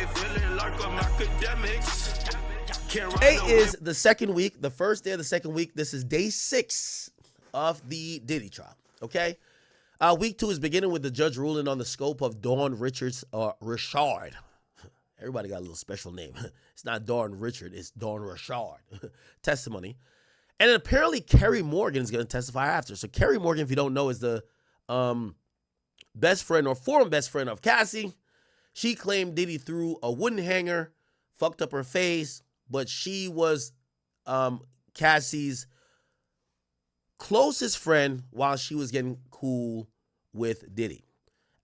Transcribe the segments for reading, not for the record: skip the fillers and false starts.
feeling like I'm Akademiks. Today is the second week, the first day of the second week. This is day 6 of the Diddy trial, okay? Week 2 is beginning with the judge ruling on the scope of Dawn Richards Richard. Everybody got a little special name. It's not Dawn Richard, it's Dawn Richard testimony. And apparently Kerry Morgan is going to testify after. So Kerry Morgan, if you don't know, is the best friend or former best friend of Cassie. She claimed Diddy threw a wooden hanger, fucked up her face, but she was Cassie's closest friend while she was getting cool with Diddy.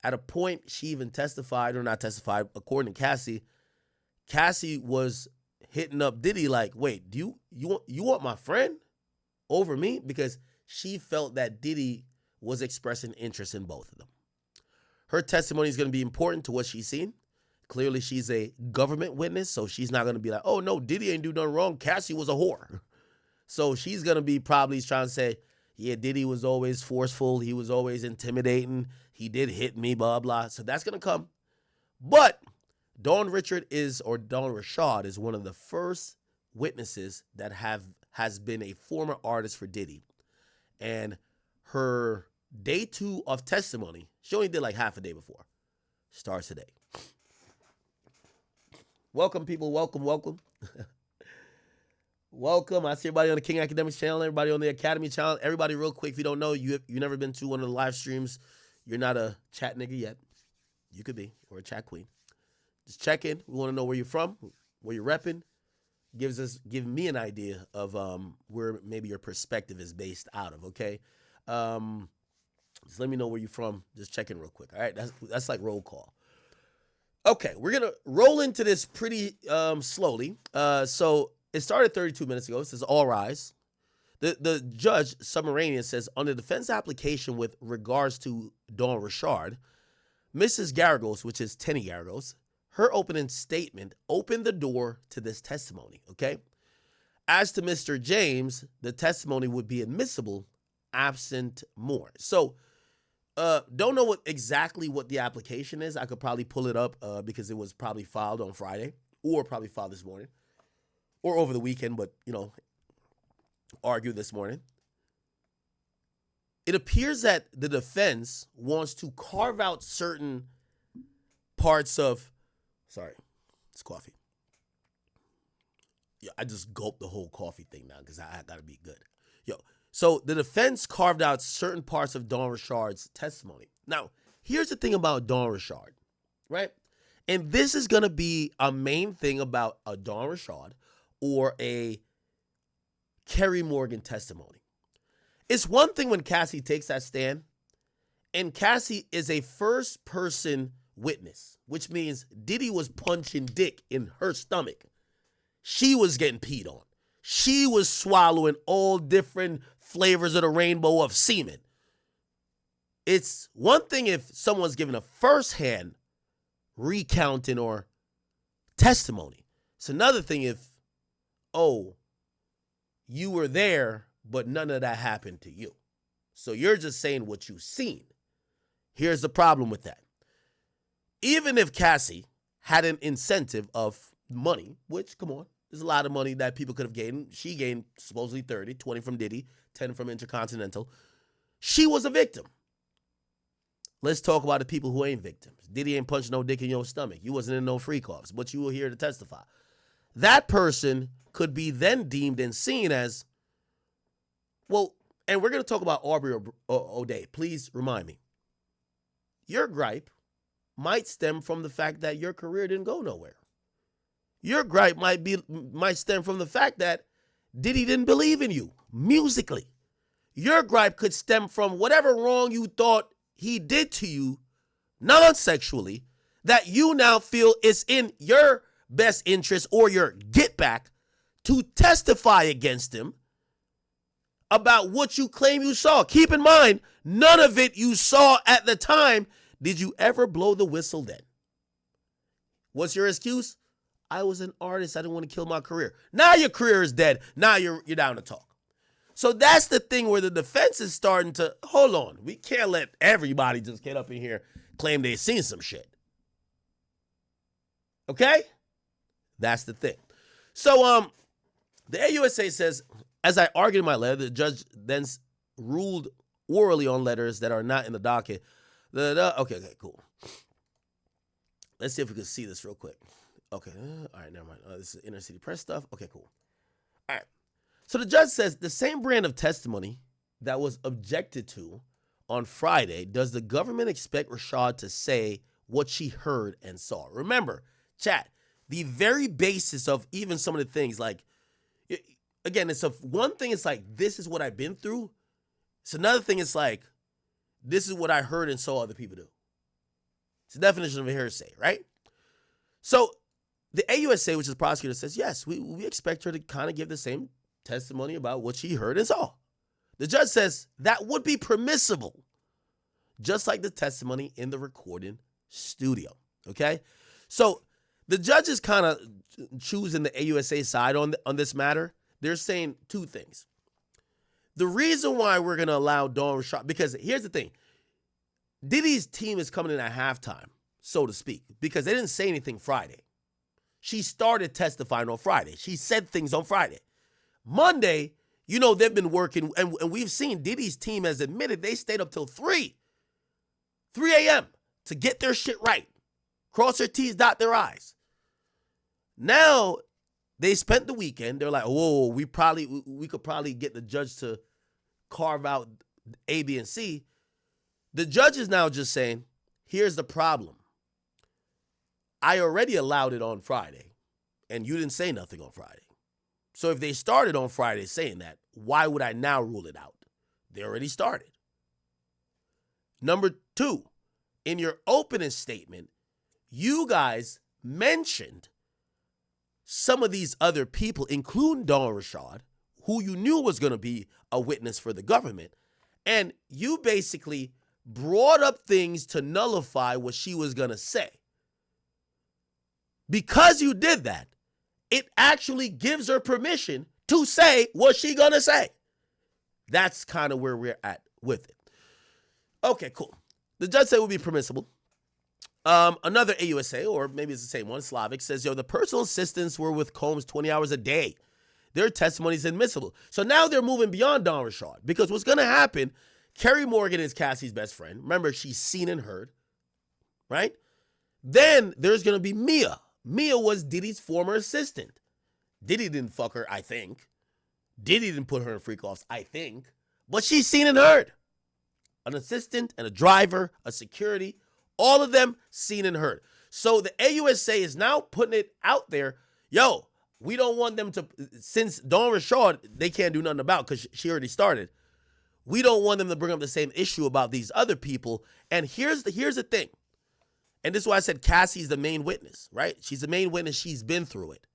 At a point, she even testified, or not testified, according to Cassie, Cassie was hitting up Diddy like, wait, do you want my friend over me? Because she felt that Diddy was expressing interest in both of them. Her testimony is going to be important to what she's seen. Clearly, she's a government witness, so she's not going to be like, oh, no, Diddy ain't do nothing wrong. Cassie was a whore. So she's going to be probably trying to say, yeah, Diddy was always forceful. He was always intimidating. He did hit me, blah, blah. So that's going to come. But Dawn Richard Dawn Richard is one of the first witnesses that has been a former artist for Diddy. And her day 2 of testimony, she only did like half a day before, starts today. Welcome, people. Welcome, welcome. Welcome. I see everybody on the King Akademiks channel, everybody on the Academy channel. Everybody real quick, if you don't know, you've never been to one of the live streams, you're not a chat nigga yet. You could be, or a chat queen. Just check in. We want to know where you're from, where you're repping. Give me an idea of where maybe your perspective is based out of, okay? Just let me know where you're from. Just check in real quick, all right? That's like roll call. Okay, we're going to roll into this pretty slowly. So it started 32 minutes ago. It says, all rise. The judge, Submaranian, says, on the defense application with regards to Dawn Richard, Mrs. Garagos, which is Tenny Garagos, her opening statement opened the door to this testimony, okay? As to Mr. James, the testimony would be admissible absent more. So, don't know exactly what the application is. I could probably pull it up because it was probably filed on Friday or probably filed this morning or over the weekend, but, argued this morning. It appears that the defense wants to carve out certain parts of, sorry, it's coffee. Yeah, I just gulped the whole coffee thing now because I got to be good. So the defense carved out certain parts of Dawn Richard's testimony. Now, here's the thing about Dawn Richard, right? And this is going to be a main thing about a Dawn Richard or a Kerry Morgan testimony. It's one thing when Cassie takes that stand, and Cassie is a first-person witness, which means Diddy was punching dick in her stomach. She was getting peed on. She was swallowing all different flavors of the rainbow of semen. It's one thing if someone's giving a first-hand recounting or testimony. It's another thing if, oh, you were there, but none of that happened to you. So you're just saying what you've seen. Here's the problem with that. Even if Cassie had an incentive of money, which, come on, there's a lot of money that people could have gained. She gained supposedly 30, 20 from Diddy, 10 from Intercontinental. She was a victim. Let's talk about the people who ain't victims. Diddy ain't punched no dick in your stomach. You wasn't in no free coughs, but you were here to testify. That person could be then deemed and seen as, well, and we're going to talk about Aubrey O'Day. Please remind me. Your gripe might stem from the fact that your career didn't go nowhere. Your gripe might stem from the fact that Diddy didn't believe in you musically. Your gripe could stem from whatever wrong you thought he did to you non-sexually that you now feel is in your best interest or your get back to testify against him about what you claim you saw. Keep in mind, none of it you saw at the time. Did you ever blow the whistle then? What's your excuse? I was an artist. I didn't want to kill my career. Now your career is dead. Now you're down to talk. So that's the thing where the defense is starting to, hold on. We can't let everybody just get up in here claim they seen some shit. Okay? That's the thing. So, the AUSA says, as I argued in my letter, the judge then ruled orally on letters that are not in the docket. Okay, cool. Let's see if we can see this real quick. Okay, all right, never mind. This is inner city press stuff. Okay, cool. All right. So the judge says the same brand of testimony that was objected to on Friday, does the government expect Rashad to say what she heard and saw? Remember, chat, the very basis of even some of the things, like, again, it's one thing, it's like, this is what I've been through. It's another thing, it's like, this is what I heard and saw other people do. It's the definition of a hearsay, right? So the AUSA, which is the prosecutor, says, yes, we expect her to kind of give the same testimony about what she heard and saw. The judge says that would be permissible, just like the testimony in the recording studio, okay? So the judge is kind of choosing the AUSA side on this matter. They're saying two things. The reason why we're going to allow Dawn Rashad, because here's the thing. Diddy's team is coming in at halftime, so to speak, because they didn't say anything Friday. She started testifying on Friday. She said things on Friday. Monday, you know, they've been working, and we've seen Diddy's team has admitted they stayed up till 3 a.m. to get their shit right. Cross their T's, dot their I's. Now, they spent the weekend. They're like, whoa, we could probably get the judge to carve out A, B, and C. The judge is now just saying, here's the problem. I already allowed it on Friday, and you didn't say nothing on Friday. So if they started on Friday saying that, why would I now rule it out? They already started. Number 2, in your opening statement, you guys mentioned some of these other people, including Dawn Rashad, who you knew was going to be a witness for the government, and you basically brought up things to nullify what she was going to say. Because you did that, it actually gives her permission to say what she's going to say. That's kind of where we're at with it. Okay, cool. The judge said it would be permissible. Another AUSA, or maybe it's the same one, Slavic, says, the personal assistants were with Combs 20 hours a day. Their testimony is admissible. So now they're moving beyond Dawn Rashad, because what's going to happen, Kerry Morgan is Cassie's best friend. Remember, she's seen and heard, right? Then there's going to be Mia. Mia was Diddy's former assistant. Diddy didn't fuck her, I think. Diddy didn't put her in freak-offs, I think. But she's seen and heard. An assistant and a driver, a security, all of them seen and heard. So the AUSA is now putting it out there, we don't want them to, since Dawn Rashad, they can't do nothing about because she already started. We don't want them to bring up the same issue about these other people. And here's the thing. And this is why I said Cassie's the main witness, right? She's the main witness. She's been through it.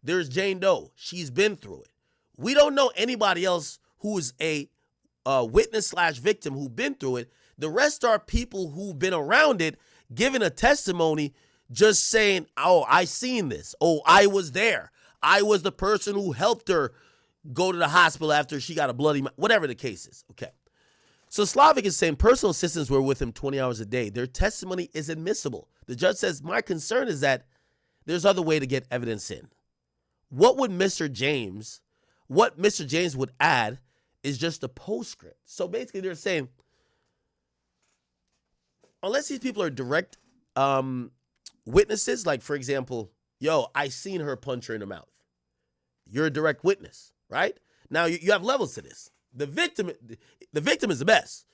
There's Jane Doe. She's been through it. We don't know anybody else who is a witness/victim who've been through it. The rest are people who've been around it, giving a testimony, just saying, oh, I seen this. Oh, I was there. I was the person who helped her go to the hospital after she got a bloody mouth, whatever the case is. Okay. So Slavic is saying personal assistants were with him 20 hours a day. Their testimony is admissible. The judge says, my concern is that there's other way to get evidence in. What Mr. James would add is just a postscript. So basically they're saying, unless these people are direct witnesses, like for example, I seen her punch her in the mouth. You're a direct witness, right? Now you have levels to this. The victim is the best.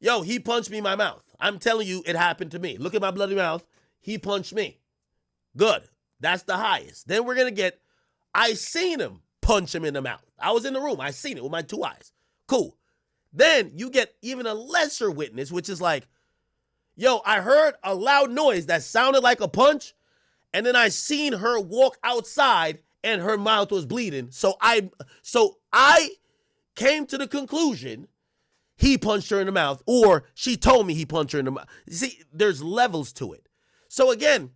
He punched me in my mouth. I'm telling you, it happened to me. Look at my bloody mouth. He punched me. Good. That's the highest. Then we're going to get, I seen him punch him in the mouth. I was in the room. I seen it with my 2 eyes. Cool. Then you get even a lesser witness, which is like, I heard a loud noise that sounded like a punch, and then I seen her walk outside and her mouth was bleeding. So I came to the conclusion he punched her in the mouth, or she told me he punched her in the mouth. See, there's levels to it. So again,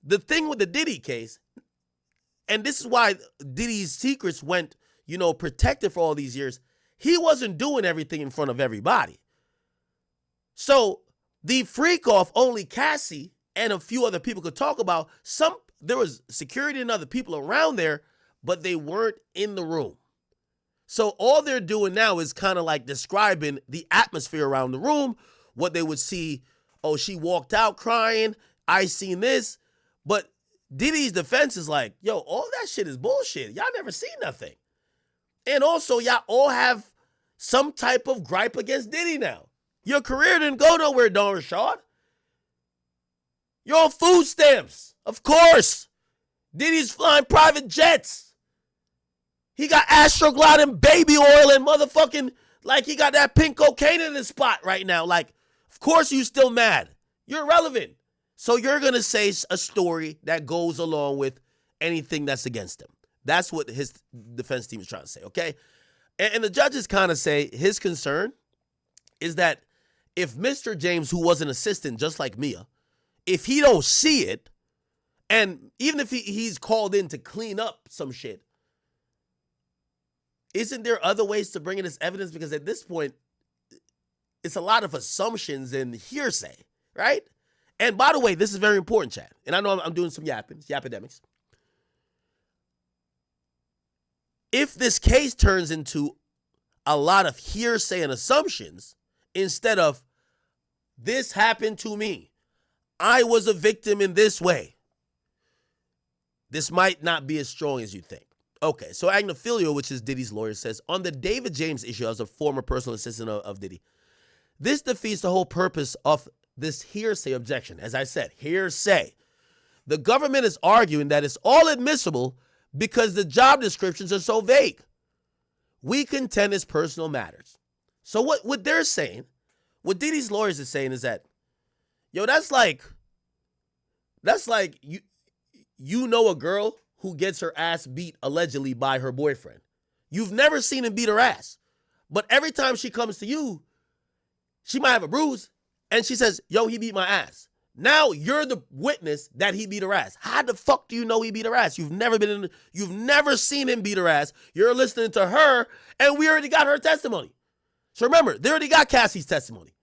the thing with the Diddy case, and this is why Diddy's secrets went, protected for all these years, he wasn't doing everything in front of everybody. So the freak off, only Cassie and a few other people could talk about. There was security and other people around there, but they weren't in the room. So all they're doing now is kind of like describing the atmosphere around the room, what they would see. Oh, she walked out crying. I seen this. But Diddy's defense is like, yo, all that shit is bullshit. Y'all never seen nothing. And also, y'all all have some type of gripe against Diddy now. Your career didn't go nowhere, Don Rashad. You're on food stamps. Of course. Diddy's flying private jets. He got Astroglide and baby oil and motherfucking, like he got that pink cocaine in his spot right now. Like, of course you still mad. You're irrelevant. So you're going to say a story that goes along with anything that's against him. That's what his defense team is trying to say, okay? And the judges kind of say his concern is that if Mr. James, who was an assistant just like Mia, if he don't see it, and even if he's called in to clean up some shit, isn't there other ways to bring in this evidence? Because at this point, it's a lot of assumptions and hearsay, right? And by the way, this is very important, Chad. And I know I'm doing some yapping, it's Akademiks. If this case turns into a lot of hearsay and assumptions, instead of this happened to me, I was a victim in this way, this might not be as strong as you think. Okay, so Agnifilio, which is Diddy's lawyer, says, on the David James issue, as a former personal assistant of Diddy, this defeats the whole purpose of this hearsay objection. As I said, hearsay. The government is arguing that it's all admissible because the job descriptions are so vague. We contend it's personal matters. So what they're saying, what Diddy's lawyers are saying is that, yo, that's like you know a girl who gets her ass beat allegedly by her boyfriend. You've never seen him beat her ass. But every time she comes to you, she might have a bruise, and she says, yo, he beat my ass. Now you're the witness that he beat her ass. How the fuck do you know he beat her ass? You've never seen him beat her ass. You're listening to her, and we already got her testimony. So remember, they already got Cassie's testimony.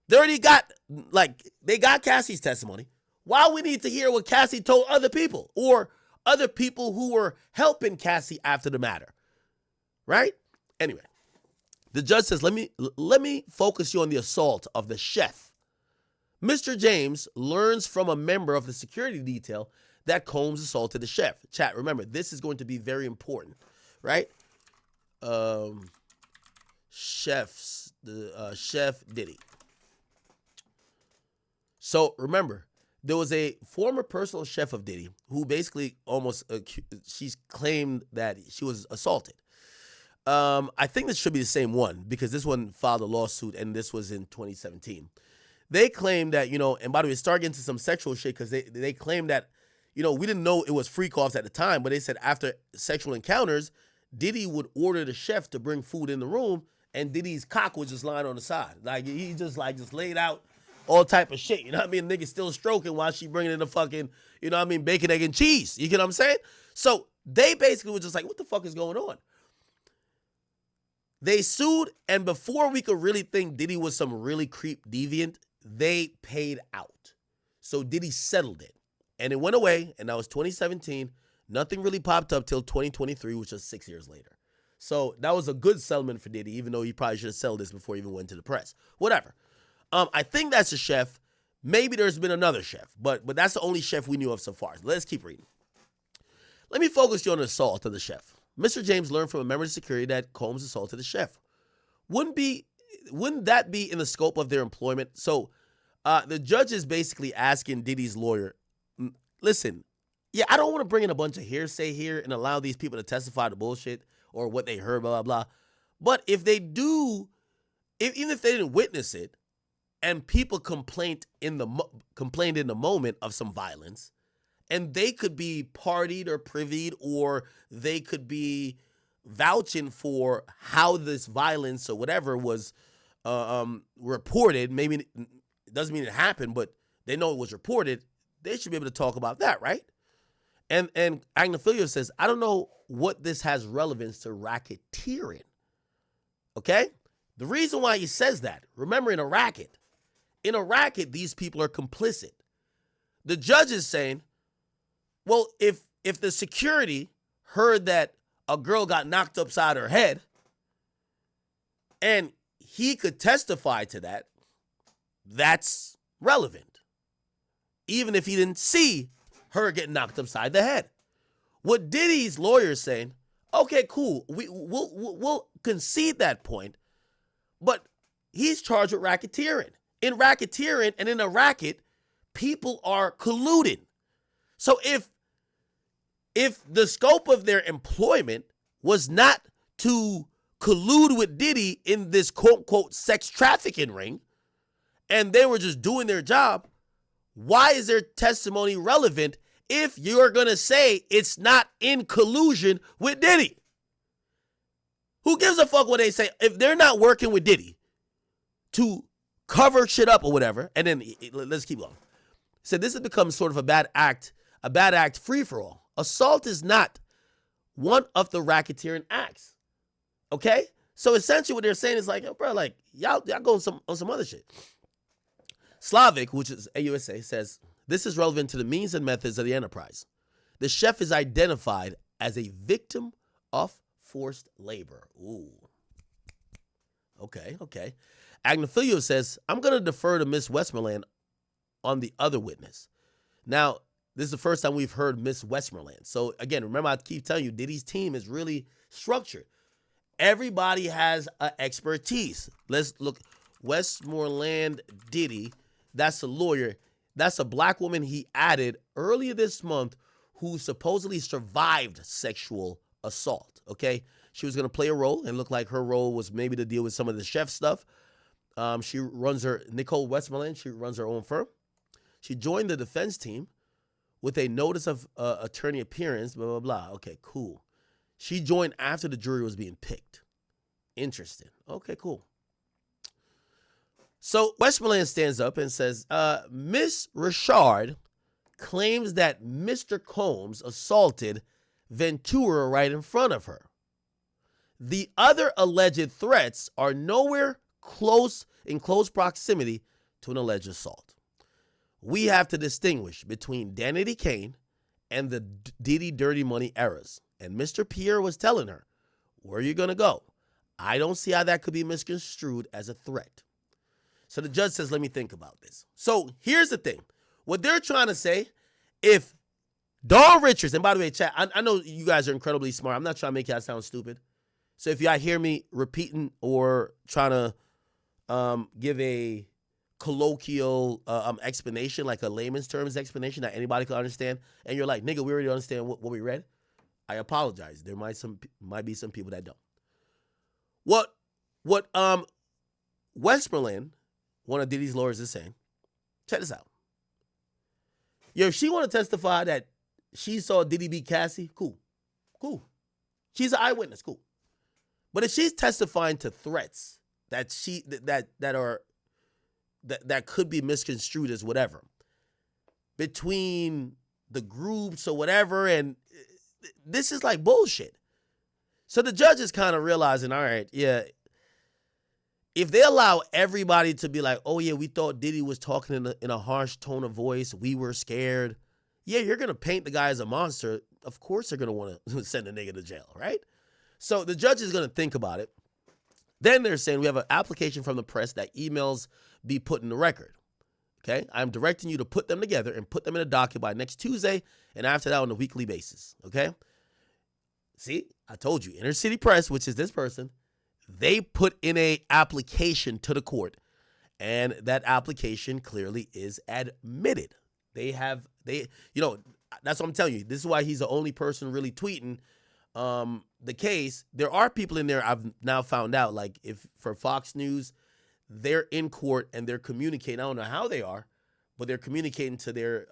They got Cassie's testimony. Why we need to hear what Cassie told other people or other people who were helping Cassie after the matter, right? Anyway, the judge says, let me focus you on the assault of the chef. Mr. James learns from a member of the security detail that Combs assaulted the chef. Chat, remember, this is going to be very important, right? Chef Diddy. So remember, there was a former personal chef of Diddy who basically she's claimed that she was assaulted. I think this should be the same one because this one filed a lawsuit and this was in 2017. They claim that, and by the way, start getting into some sexual shit because they claim that, we didn't know it was freak offs at the time, but they said after sexual encounters, Diddy would order the chef to bring food in the room and Diddy's cock was just lying on the side. Like he just laid out all type of shit. You know what I mean? Nigga still stroking while she bringing in the fucking, bacon, egg, and cheese. You get what I'm saying? So they basically were just like, what the fuck is going on? They sued, and before we could really think Diddy was some really creep deviant, they paid out. So Diddy settled it. And it went away, and that was 2017. Nothing really popped up till 2023, which was 6 years later. So that was a good settlement for Diddy, even though he probably should have settled this before he even went to the press. Whatever. I think that's a chef. Maybe there's been another chef, but that's the only chef we knew of so far. Let's keep reading. Let me focus you on the assault of the chef. Mr. James learned from a member of security that Combs assaulted the chef. Wouldn't that be in the scope of their employment? So the judge is basically asking Diddy's lawyer, listen, yeah, I don't want to bring in a bunch of hearsay here and allow these people to testify to bullshit or what they heard, blah, blah, blah. But if they do, even if they didn't witness it, and people complained in the moment of some violence, and they could be partied or privied, or they could be vouching for how this violence or whatever was reported. Maybe it doesn't mean it happened, but they know it was reported. They should be able to talk about that, right? And Agnifilio says, I don't know what this has relevance to racketeering. Okay? The reason why he says that, remember, in a racket, these people are complicit. The judge is saying, well, if the security heard that a girl got knocked upside her head and he could testify to that, that's relevant. Even if he didn't see her get knocked upside the head. What Diddy's lawyer is saying, okay, cool, we'll concede that point, but he's charged with racketeering. In racketeering and in a racket, people are colluding. So if the scope of their employment was not to collude with Diddy in this quote-unquote sex trafficking ring, and they were just doing their job, why is their testimony relevant if you're going to say it's not in collusion with Diddy? Who gives a fuck what they say? If they're not working with Diddy to cover shit up or whatever, and then let's keep going. So this has become sort of a bad act free-for-all. Assault is not one of the racketeering acts. Okay? So essentially what they're saying is like, yo, bro, like, y'all go on some other shit. Slavic, which is AUSA, says, this is relevant to the means and methods of the enterprise. The chef is identified as a victim of forced labor. Ooh. Okay. Agnifilio says, I'm going to defer to Miss Westmoreland on the other witness. Now, this is the first time we've heard Miss Westmoreland. So, again, remember I keep telling you, Diddy's team is really structured. Everybody has an expertise. Let's look. Westmoreland Diddy, that's a lawyer. That's a black woman he added earlier this month who supposedly survived sexual assault, okay? She was going to play a role and looked like her role was maybe to deal with some of the chef stuff. She runs Nicole Westmoreland, she runs her own firm. She joined the defense team with a notice of attorney appearance, blah, blah, blah. Okay, cool. She joined after the jury was being picked. Interesting. Okay, cool. So Westmoreland stands up and says, Miss Richard claims that Mr. Combs assaulted Ventura right in front of her. The other alleged threats are nowhere in close proximity to an alleged assault. We have to distinguish between Danity Kane and the Diddy Dirty Money eras. And Mr. Pierre was telling her, where are you going to go? I don't see how that could be misconstrued as a threat. So the judge says, let me think about this. So here's the thing. What they're trying to say, if Dawn Richards, and by the way, chat, I know you guys are incredibly smart. I'm not trying to make y'all sound stupid. So if y'all hear me repeating or trying to give a colloquial explanation, like a layman's terms explanation that anybody can understand, and you're like, nigga, we already understand what we read, I apologize. There might be some people that don't. What Westmoreland, one of Diddy's lawyers, is saying, check this out. Yo, if she want to testify that she saw Diddy beat Cassie, cool. She's an eyewitness, cool. But if she's testifying to threats that could be misconstrued as whatever between the groups or whatever, and this is like bullshit. So the judge is kind of realizing, all right, yeah, if they allow everybody to be like, oh yeah, we thought Diddy was talking in a harsh tone of voice, we were scared. Yeah, you're going to paint the guy as a monster. Of course they're going to want to send a nigga to jail, right? So the judge is going to think about it. Then they're saying we have an application from the press that emails be put in the record. Okay? I'm directing you to put them together and put them in a docket by next Tuesday, and after that on a weekly basis. Okay? See, I told you, Inner City Press, which is this person, they put in a application to the court, and that application clearly is admitted. That's what I'm telling you. This is why he's the only person really tweeting the case. There are people in there I've now found out, like if for Fox News, they're in court and they're communicating. I don't know how they are, but they're communicating to their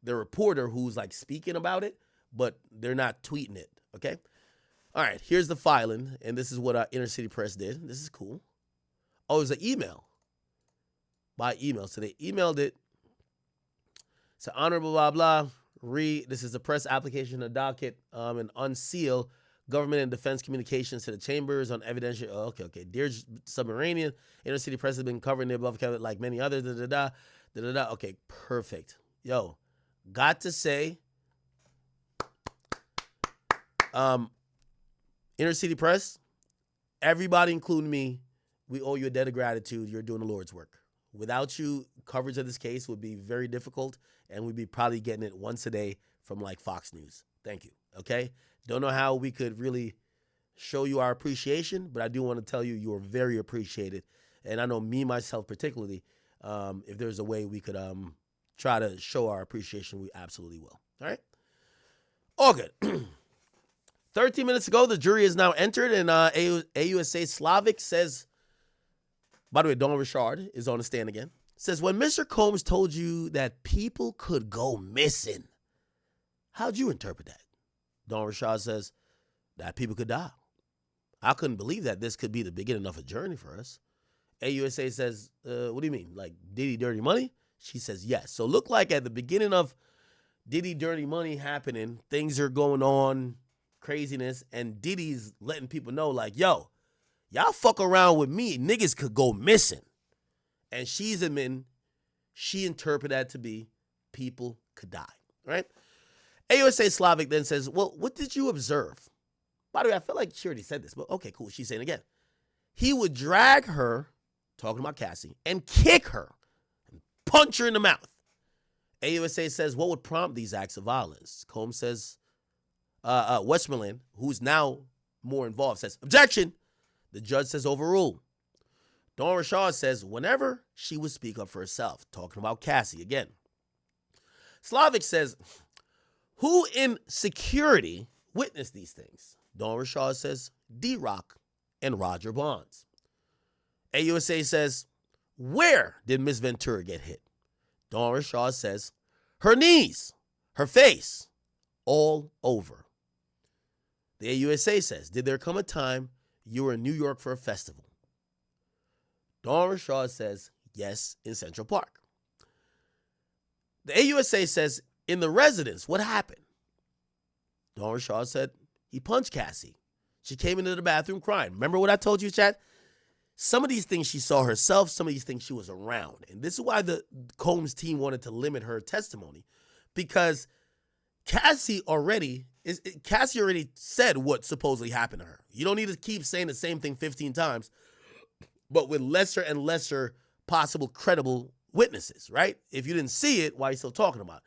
reporter who's like speaking about it, but they're not tweeting it. Okay. All right. Here's the filing, and this is what Inner City Press did. This is cool. Oh, it was an email. By email. So they emailed it. So honorable blah blah. This is a press application, a docket, and unseal government and defense communications to the chambers on evidential. Oh, okay. Dear Submarinian, Inner City Press has been covering the above like many others. Da-da-da. Okay, perfect. Yo, got to say, Inner City Press, everybody, including me, we owe you a debt of gratitude. You're doing the Lord's work. Without you, coverage of this case would be very difficult, and we'd be probably getting it once a day from like Fox News. Thank you. Okay? Don't know how we could really show you our appreciation, but I do want to tell you are very appreciated. And I know me, myself particularly, if there's a way we could try to show our appreciation, we absolutely will. All right? All good. 13 minutes ago, the jury is now entered, and AUSA Slavic says, by the way, Don Richard is on the stand again, says, when Mr. Combs told you that people could go missing, how'd you interpret that? Don Richard says, that people could die. I couldn't believe that this could be the beginning of a journey for us. AUSA says, what do you mean? Like Diddy Dirty Money? She says, yes. So look like at the beginning of Diddy Dirty Money happening, things are going on, craziness, and Diddy's letting people know like, yo, y'all fuck around with me, niggas could go missing. And she's admitting she interpreted that to be people could die, right? AUSA Slavic then says, well, what did you observe? By the way, I feel like she already said this, but okay, cool. She's saying it again. He would drag her, talking about Cassie, and kick her and punch her in the mouth. AUSA says, what would prompt these acts of violence? Combs says, Westmoreland, who's now more involved, says, objection. The judge says, overrule. Don Richard says, whenever she would speak up for herself, talking about Cassie again. Slavic says, who in security witnessed these things? Don Richard says, D-Rock and Roger Bonds. AUSA says, where did Miss Ventura get hit? Don Richard says, her knees, her face, all over. The AUSA says, did there come a time you were in New York for a festival? Don Richard says, yes, in Central Park. The AUSA says, in the residence, what happened? Don Richard said, he punched Cassie. She came into the bathroom crying. Remember what I told you, chat? Some of these things she saw herself, some of these things she was around. And this is why the Combs team wanted to limit her testimony, because Cassie already said what supposedly happened to her. You don't need to keep saying the same thing 15 times, but with lesser and lesser possible credible witnesses, right? If you didn't see it, why are you still talking about it?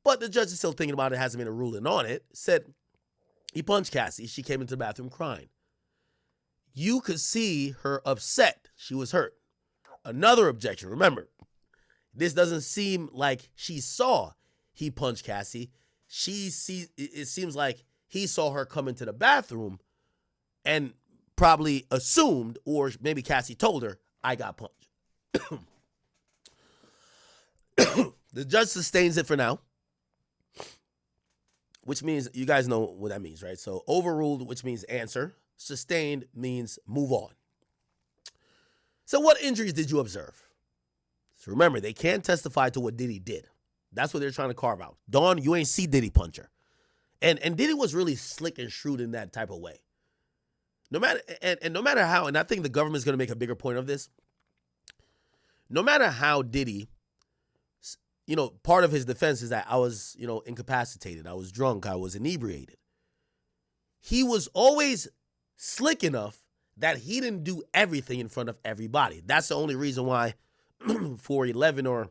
But the judge is still thinking about it, hasn't made a ruling on it, said he punched Cassie. She came into the bathroom crying. You could see her upset. She was hurt. Another objection. Remember, this doesn't seem like she saw he punched Cassie. It seems like he saw her come into the bathroom and probably assumed, or maybe Cassie told her, I got punched. The judge sustains it for now, which means you guys know what that means, right? So overruled, which means answer. Sustained means move on. So what injuries did you observe? So remember, they can't testify to what Diddy did. That's what they're trying to carve out. Dawn, you ain't see Diddy punch her. And Diddy was really slick and shrewd in that type of way. No matter how, and I think the government's going to make a bigger point of this, no matter how Diddy, part of his defense is that I was, incapacitated. I was drunk. I was inebriated. He was always slick enough that he didn't do everything in front of everybody. That's the only reason why for 11 or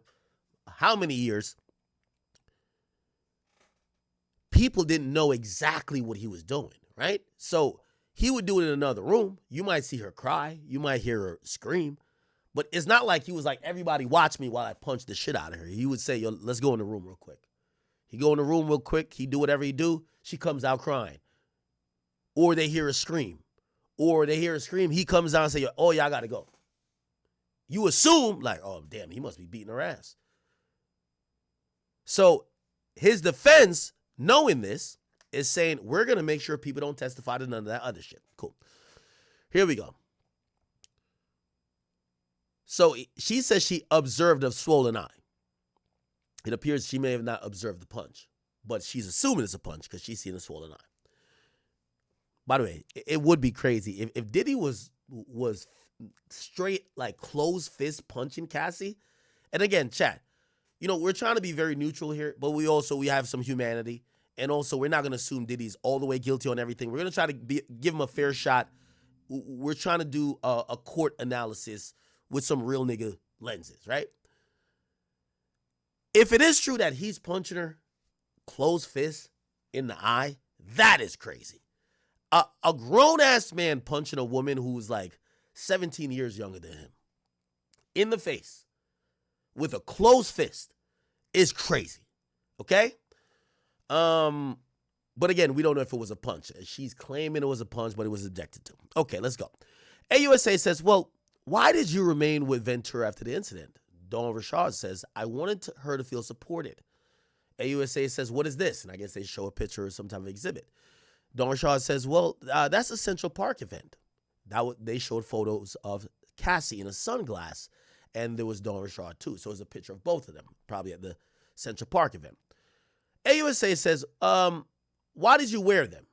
how many years, people didn't know exactly what he was doing, right? So he would do it in another room. You might see her cry. You might hear her scream. But it's not like he was like, everybody watch me while I punch the shit out of her. He would say, yo, let's go in the room real quick. He go in the room real quick. He do whatever he do. She comes out crying. Or they hear a scream. He comes out and say, oh, yeah, I got to go. You assume, like, oh, damn, he must be beating her ass. So his defense, knowing this, is saying, we're going to make sure people don't testify to none of that other shit. Cool. Here we go. So she says she observed a swollen eye. It appears she may have not observed the punch, but she's assuming it's a punch because she's seen a swollen eye. By the way, it would be crazy if Diddy was straight, like, closed fist punching Cassie. And again, chat, we're trying to be very neutral here, but we have some humanity, and also we're not gonna assume Diddy's all the way guilty on everything. We're gonna try to give him a fair shot. We're trying to do a court analysis with some real nigga lenses, right? If it is true that he's punching her closed fist in the eye, that is crazy. A grown ass man punching a woman who's like 17 years younger than him in the face with a closed fist is crazy. Okay? But again, we don't know if it was a punch. She's claiming it was a punch, but it was objected to. Okay, let's go. AUSA says, well, why did you remain with Ventura after the incident? Dawn Richard says, I wanted her to feel supported. AUSA says, what is this? And I guess they show a picture or some type of exhibit. Dawn Richard says, well, that's a Central Park event. They showed photos of Cassie in a sunglass, and there was Dawn Richard too. So it's a picture of both of them, probably at the Central Park event. AUSA says, why did you wear them?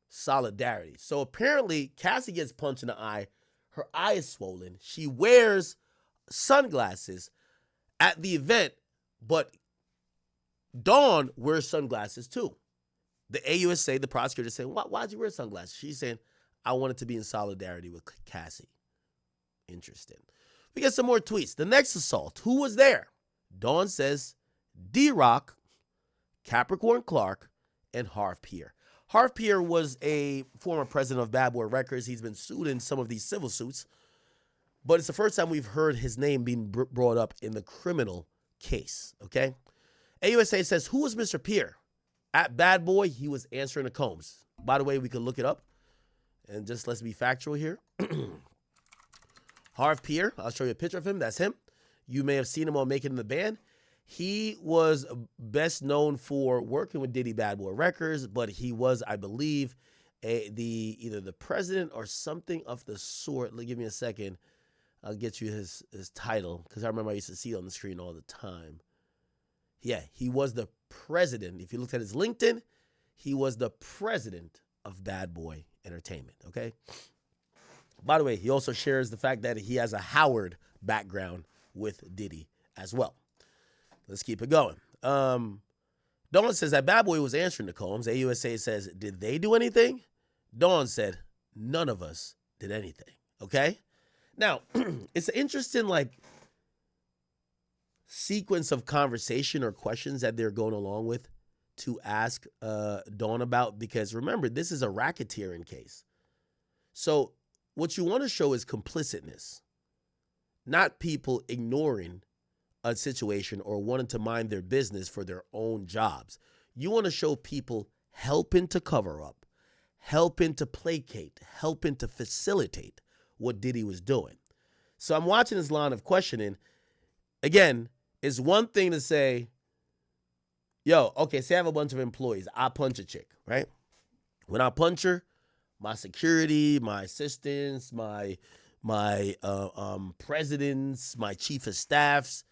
Solidarity. So apparently Cassie gets punched in the eye. Her eye is swollen. She wears sunglasses at the event, but Dawn wears sunglasses too. The AUSA, the prosecutor, is saying, why'd you wear sunglasses? She's saying, I wanted to be in solidarity with Cassie. Interesting. We get some more tweets. The next assault, who was there? Dawn says, D-Rock, Capricorn Clark, and Harv Pierre. Harv Pierre was a former president of Bad Boy Records. He's been sued in some of these civil suits, but it's the first time we've heard his name being brought up in the criminal case, okay? AUSA says, who was Mr. Pierre? At Bad Boy, he was answering the Combs. By the way, we could look it up, and just let's be factual here. Harv Pierre, I'll show you a picture of him. That's him. You may have seen him on Making the Band. He was best known for working with Diddy Bad Boy Records, but he was, I believe, either the president or something of the sort. Give me a second. I'll get you his title, because I remember I used to see it on the screen all the time. Yeah, he was the president. If you looked at his LinkedIn, he was the president of Bad Boy Entertainment, okay? By the way, he also shares the fact that he has a Howard background with Diddy as well. Let's keep it going. Dawn says that Bad Boy was answering the Combs. AUSA says, did they do anything? Dawn said, none of us did anything. Okay? Now, it's an interesting, sequence of conversation or questions that they're going along with to ask Dawn about, because remember, this is a racketeering case. So what you want to show is complicitness, not people ignoring a situation or wanting to mind their business for their own jobs. You want to show people helping to cover up, helping to placate, helping to facilitate what Diddy was doing. So I'm watching this line of questioning. Again, it's one thing to say, yo, okay, say I have a bunch of employees. I punch a chick, right? When I punch her, my security, my assistants, my presidents, my chief of staffs,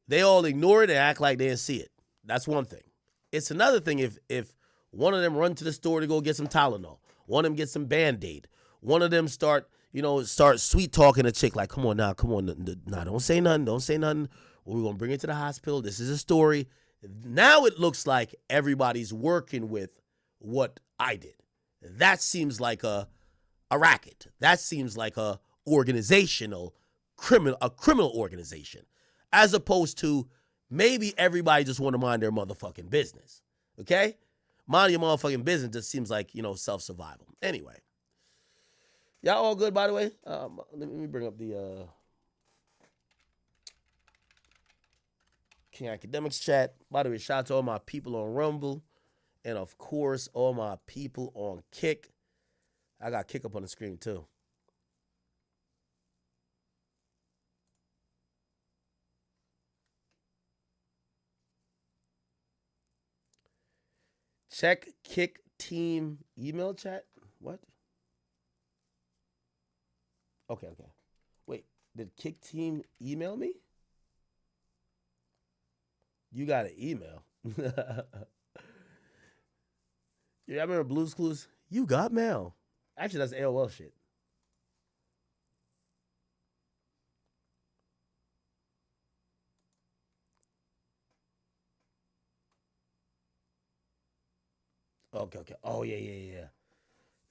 they all ignore it and act like they didn't see it. That's one thing. It's another thing if one of them run to the store to go get some Tylenol, one of them get some Band-Aid, one of them start sweet talking a chick like, come on, don't say nothing. We're going to bring it to the hospital. This is a story. Now it looks like everybody's working with what I did. That seems like a racket. That seems like a criminal organization, as opposed to maybe everybody just want to mind their motherfucking business. Okay? Mind your motherfucking business just seems like, self-survival. Anyway. Y'all all good, by the way? Let me bring up the King Akademiks chat. By the way, shout out to all my people on Rumble. And, of course, all my people on Kick. I got Kick up on the screen, too. Check Kick team email chat. What? Okay. Wait, did Kick team email me? You got an email. Yeah, I remember Blue's Clues. You got mail. Actually, that's AOL shit. Okay. Oh yeah.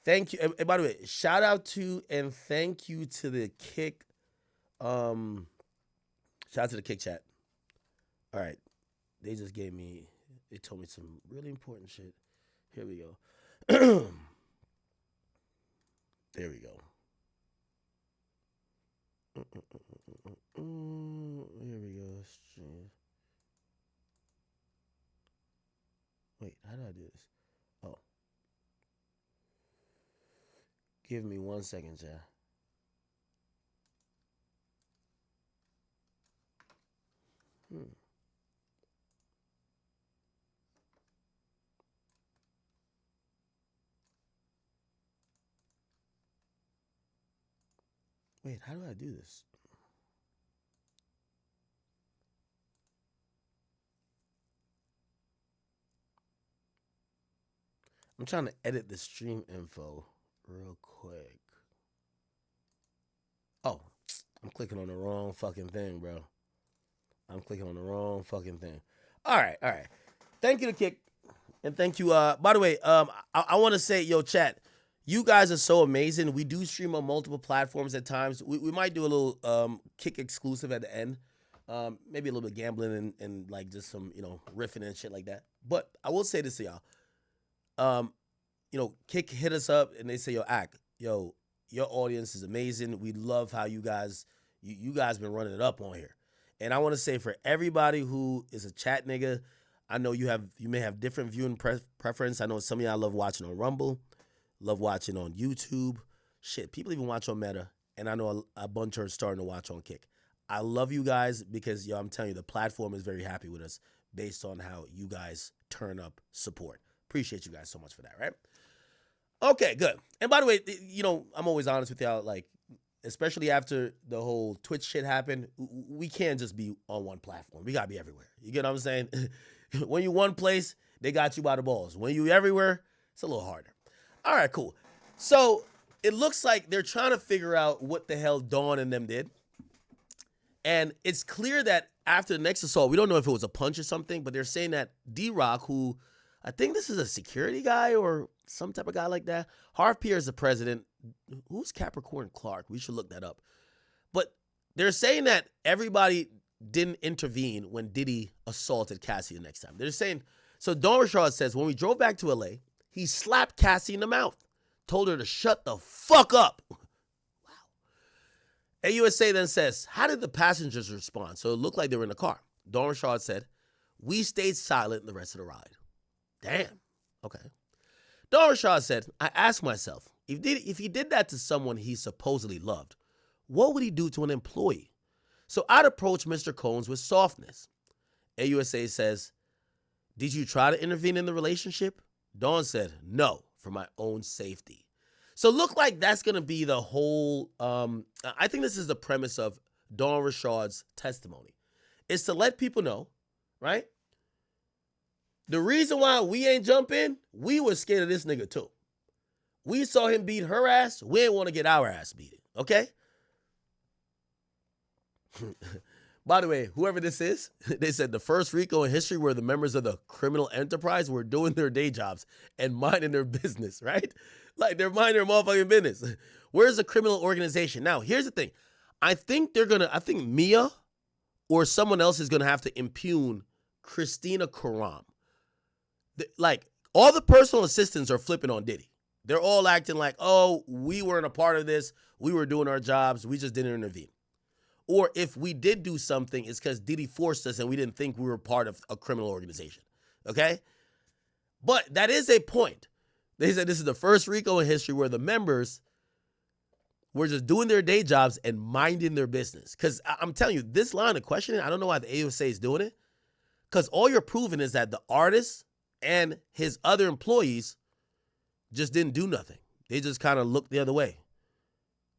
Thank you. And by the way, shout out to and thank you to the kick. Shout out to the kick chat. All right, they just gave me. They told me some really important shit. Here we go. There we go. Here we go. Wait, how do I do this? Oh, give me 1 second, yeah. Hmm. Wait, how do I do this? I'm trying to edit the stream info real quick. Oh, I'm clicking on the wrong fucking thing, bro. I'm clicking on the wrong fucking thing. All right. Thank you to Kick. And thank you. By the way, I want to say, yo, chat, you guys are so amazing. We do stream on multiple platforms at times. We might do a little Kick exclusive at the end. Maybe a little bit gambling and like just some, riffing and shit like that. But I will say this to y'all. Kick hit us up and they say, yo, your audience is amazing. We love how you guys been running it up on here. And I want to say for everybody who is a chat nigga, I know you may have different viewing preference. I know some of y'all love watching on Rumble, love watching on YouTube. Shit, people even watch on Meta, and I know a bunch are starting to watch on Kick. I love you guys because, I'm telling you, the platform is very happy with us based on how you guys turn up support. Appreciate you guys so much for that, right? Okay, good. And by the way, I'm always honest with y'all, like, especially after the whole Twitch shit happened, we can't just be on one platform. We gotta be everywhere. You get what I'm saying? When you one place, they got you by the balls. When you everywhere, it's a little harder. All right, cool. So it looks like they're trying to figure out what the hell Dawn and them did. And it's clear that after the next assault, we don't know if it was a punch or something, but they're saying that D-Rock, who I think this is a security guy or some type of guy like that. Harv Pierre is the president. Who's Capricorn Clark? We should look that up. But they're saying that everybody didn't intervene when Diddy assaulted Cassie the next time. They're saying, so Don Rashad says, when we drove back to LA, he slapped Cassie in the mouth, told her to shut the fuck up. Wow. AUSA then says, how did the passengers respond? So it looked like they were in the car. Don Rashad said, we stayed silent the rest of the ride. Damn. Okay. Don Rashad said, I asked myself, if he did that to someone he supposedly loved, what would he do to an employee? So I'd approach Mr. Combs with softness. AUSA says, did you try to intervene in the relationship? Don said, no, for my own safety. So look like that's going to be the whole, I think this is the premise of Don Rashad's testimony. It's to let people know, right? The reason why we ain't jump in, we was scared of this nigga too. We saw him beat her ass. We ain't want to get our ass beaten, okay? By the way, whoever this is, they said the first RICO in history where the members of the criminal enterprise were doing their day jobs and minding their business, right? Like they're minding their motherfucking business. Where's the criminal organization? Now, here's the thing. I think Mia or someone else is going to have to impugn Christina Karam. Like, all the personal assistants are flipping on Diddy. They're all acting like, oh, we weren't a part of this. We were doing our jobs. We just didn't intervene. Or if we did do something, it's because Diddy forced us and we didn't think we were part of a criminal organization. Okay? But that is a point. They said this is the first RICO in history where the members were just doing their day jobs and minding their business. Because I'm telling you, this line of questioning, I don't know why the AUSA is doing it. Because all you're proving is that the artist and his other employees just didn't do nothing. They just kind of looked the other way.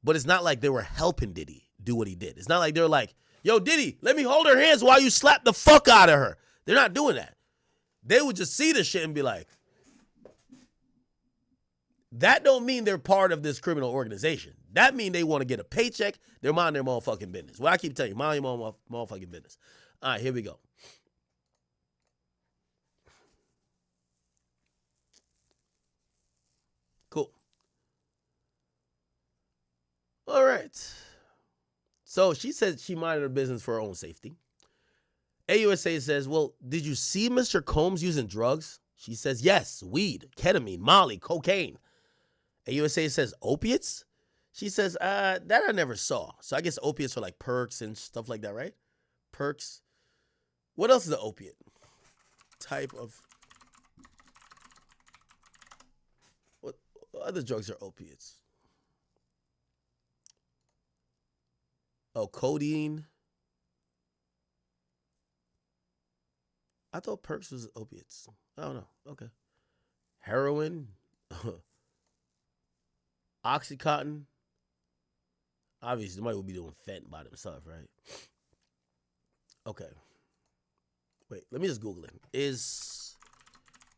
But it's not like they were helping Diddy do what he did. It's not like they're like, yo, Diddy, let me hold her hands while you slap the fuck out of her. They're not doing that. They would just see the shit and be like, that don't mean they're part of this criminal organization. That mean they want to get a paycheck. They're minding their motherfucking business. Well, I keep telling you, mind your motherfucking business. All right, here we go. So she said she minded her business for her own safety. AUSA says, well, did you see Mr. Combs using drugs? She says, yes, weed, ketamine, Molly, cocaine. AUSA says, opiates? She says, that I never saw. So I guess opiates are like perks and stuff like that, right? Perks. What else is an opiate? Type of... What other drugs are opiates? Oh, codeine. I thought perks was opiates. I don't know. Okay. Heroin. Oxycontin. Obviously, somebody would be doing fentanyl by themselves, right? Okay. Wait, let me just Google it. Is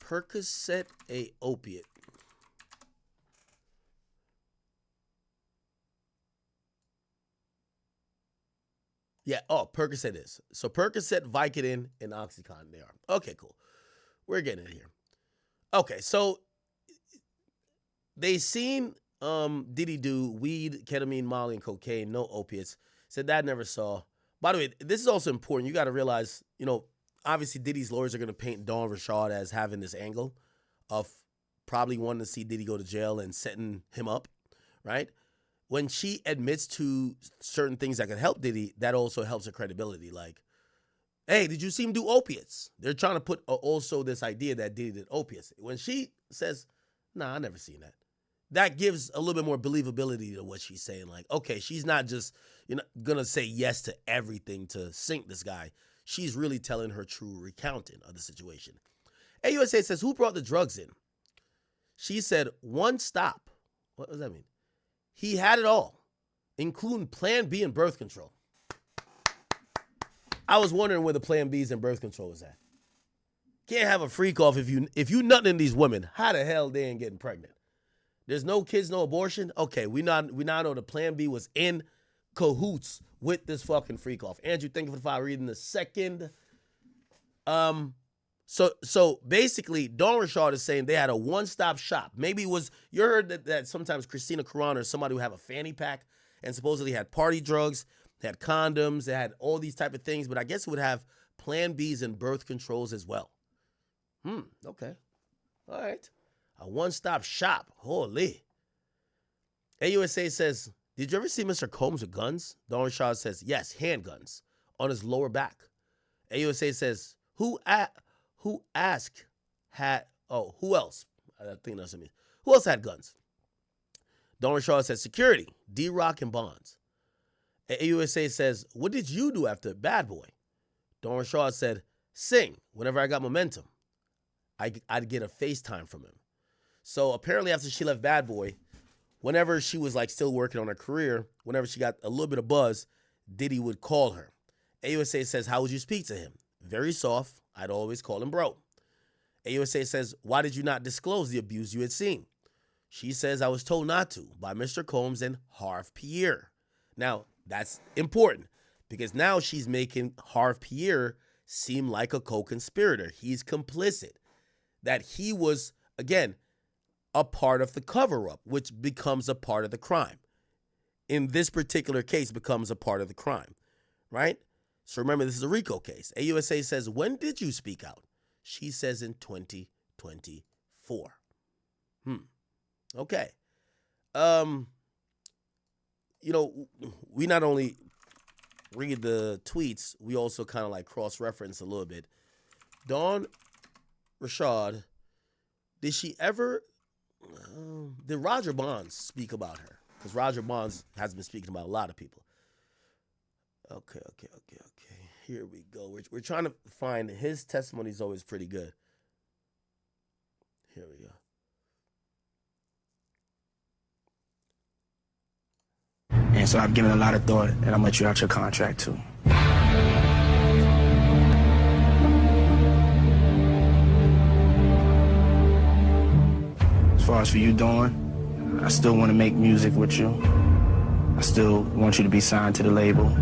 Percocet a opiate? Yeah, Percocet is. So Percocet, Vicodin, and Oxycontin, they are. Okay, cool. We're getting it here. Okay, so they seen Diddy do weed, ketamine, Molly, and cocaine, no opiates. Said that never saw. By the way, this is also important. You got to realize, obviously Diddy's lawyers are going to paint Dawn Rashad as having this angle of probably wanting to see Diddy go to jail and setting him up, right? When she admits to certain things that can help Diddy, that also helps her credibility. Like, hey, did you see him do opiates? They're trying to put also this idea that Diddy did opiates. When she says, nah, I never seen that. That gives a little bit more believability to what she's saying. Like, okay, she's not just going to say yes to everything to sink this guy. She's really telling her true recounting of the situation. AUSA says, who brought the drugs in? She said, one stop. What does that mean? He had it all, including Plan B and birth control. I was wondering where the Plan Bs and birth control was at. Can't have a freak off if you nutting in these women. How the hell they ain't getting pregnant? There's no kids, no abortion. Okay, we now know the Plan B was in cahoots with this fucking freak off. Andrew, thank you for the file. Reading the second. So basically, Dawn Rashad is saying they had a one-stop shop. Maybe it was, you heard that sometimes Christina Carrano or somebody would have a fanny pack and supposedly had party drugs, they had condoms, they had all these type of things, but I guess it would have Plan Bs and birth controls as well. Okay. All right. A one-stop shop. Holy. AUSA says, did you ever see Mr. Combs with guns? Dawn Rashad says, yes, handguns on his lower back. AUSA says, who else? I think that's what it means. Who else had guns? Dawn Rashad says, security, D-Rock and Bonds. AUSA says, what did you do after Bad Boy? Dawn Rashad said, sing. Whenever I got momentum, I'd get a FaceTime from him. So apparently after she left Bad Boy, whenever she was like still working on her career, whenever she got a little bit of buzz, Diddy would call her. AUSA says, how would you speak to him? Very soft. I'd always call him bro. AUSA says, why did you not disclose the abuse you had seen? She says, I was told not to by Mr. Combs and Harv Pierre. Now, that's important because now she's making Harv Pierre seem like a co-conspirator. He's complicit. That he was, again, a part of the cover-up, which becomes a part of the crime. In this particular case, becomes a part of the crime, right? So remember, this is a RICO case. AUSA says, when did you speak out? She says in 2024. Okay. We not only read the tweets, we also kind of like cross-reference a little bit. Dawn Rashad, did she ever... did Roger Bonds speak about her? Because Roger Bonds has been speaking about a lot of people. Okay. Here we go. We're trying to find his testimony is always pretty good. Here we go. And so I've given a lot of thought, and I'm let you out your contract too. As far as for you, Dawn, I still want to make music with you. I still want you to be signed to the label.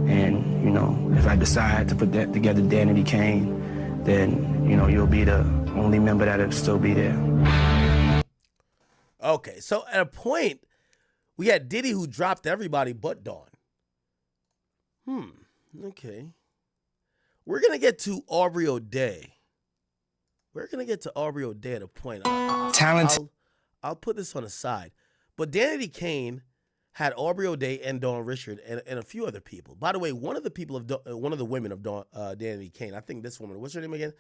And, if I decide to put that together, Danity Kane, then, you'll be the only member that'll still be there. Okay, so at a point We had Diddy who dropped everybody but Dawn. Okay. We're going to get to Aubrey O'Day. We're going to get to Aubrey O'Day at a point. I'll put this on the side. But Danity Kane had Aubrey O'Day and Dawn Richard and a few other people. By the way, one of the women of Danity Kane, I think this woman, what's her name again?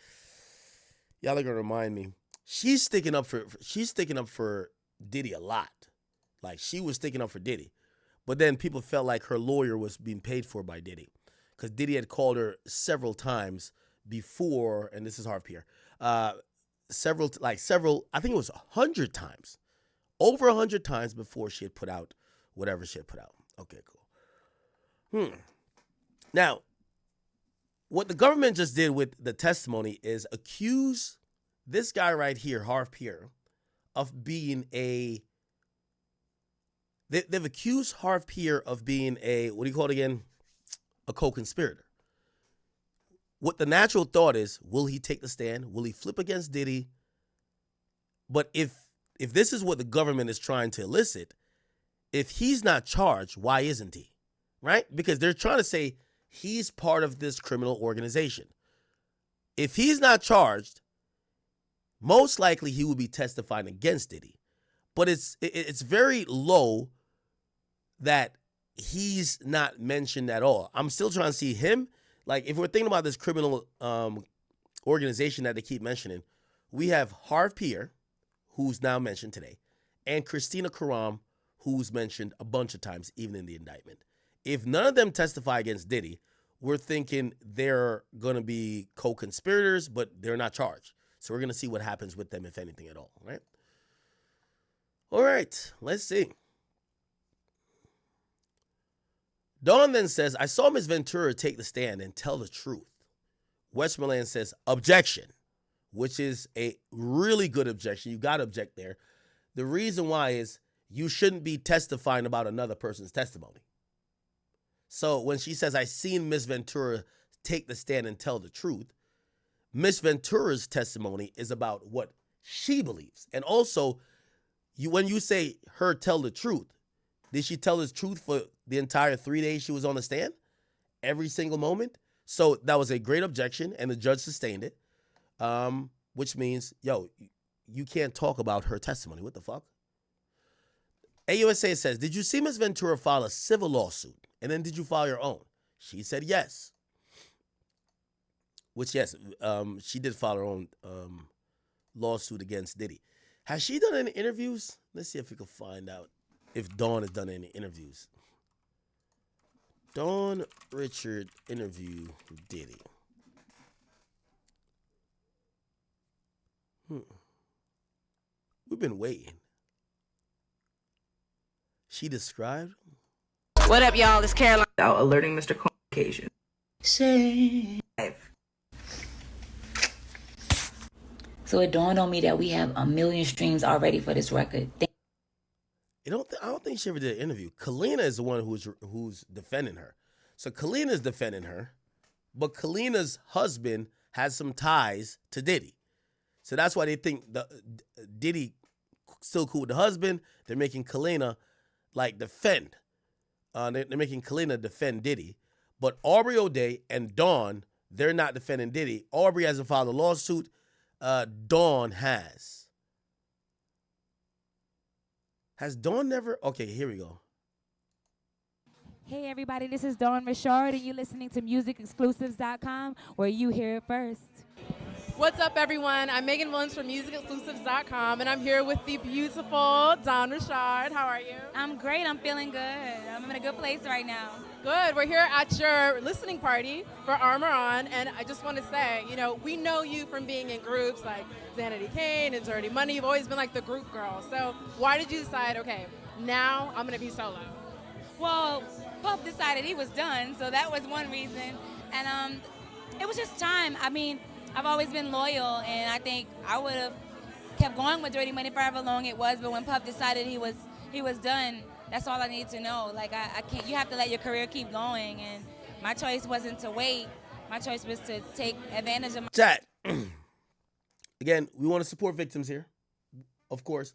Y'all are gonna remind me. She's sticking up for Diddy a lot. Like, she was sticking up for Diddy. But then people felt like her lawyer was being paid for by Diddy. Because Diddy had called her several times before, and this is hard here, several, I think it was 100 times. Over 100 times before she had put out whatever she had put out. Okay, cool. Now, what the government just did with the testimony is accuse this guy right here, Harv Pierre, of being they've accused Harv Pierre of being what do you call it again? A co-conspirator. What the natural thought is, will he take the stand? Will he flip against Diddy? But if this is what the government is trying to elicit, if he's not charged, why isn't he? Right? Because they're trying to say he's part of this criminal organization. If he's not charged, most likely he will be testifying against Diddy. But it's very low that he's not mentioned at all. I'm still trying to see him. Like, if we're thinking about this criminal organization that they keep mentioning, we have Harv Pierre, who's now mentioned today, and Christina Karam, who's mentioned a bunch of times, even in the indictment. If none of them testify against Diddy, we're thinking they're going to be co-conspirators, but they're not charged. So we're going to see what happens with them, if anything at all, right? All right, let's see. Dawn then says, I saw Ms. Ventura take the stand and tell the truth. Westmoreland says, objection, which is a really good objection. You got to object there. The reason why is you shouldn't be testifying about another person's testimony. So when she says, I seen Ms. Ventura take the stand and tell the truth, Ms. Ventura's testimony is about what she believes. And also, when you say her tell the truth, did she tell the truth for the entire 3 days she was on the stand? Every single moment? So that was a great objection, and the judge sustained it, which means, yo, you can't talk about her testimony. What the fuck? AUSA says, did you see Ms. Ventura file a civil lawsuit? And then did you file your own? She said yes. Which, yes, she did file her own lawsuit against Diddy. Has she done any interviews? Let's see if we can find out if Dawn has done any interviews. Dawn Richard interview Diddy. We've been waiting. She described. What up, y'all? It's Caroline. Without alerting Mr. Cohen on occasion. So it dawned on me that we have 1 million streams already for this record. I don't think she ever did an interview. Kalina is the one who's defending her. So Kalina's defending her, but Kalina's husband has some ties to Diddy. So that's why they think Diddy still cool with the husband. They're making Kalina like defend. They're making Kalina defend Diddy. But Aubrey O'Day and Dawn, they're not defending Diddy. Aubrey hasn't filed a lawsuit. Dawn has. Has Dawn never? Okay, here we go. Hey everybody, this is Dawn Richard and you're listening to musicexclusives.com where you hear it first. What's up, everyone? I'm Megan Williams from musicexclusives.com, and I'm here with the beautiful Dawn Richard. How are you? I'm great. I'm feeling good. I'm in a good place right now. Good. We're here at your listening party for Armor On, and I just want to say, we know you from being in groups like Danity Kane and Dirty Money. You've always been like the group girl. So why did you decide, okay, now I'm going to be solo? Well, Puff decided he was done, so that was one reason. And it was just time. I mean, I've always been loyal, and I think I would have kept going with Dirty Money for however long it was, but when Puff decided he was done, that's all I need to know. Like, I can't, you have to let your career keep going, and my choice wasn't to wait. My choice was to take advantage of my... Chat. Again, we want to support victims here, of course.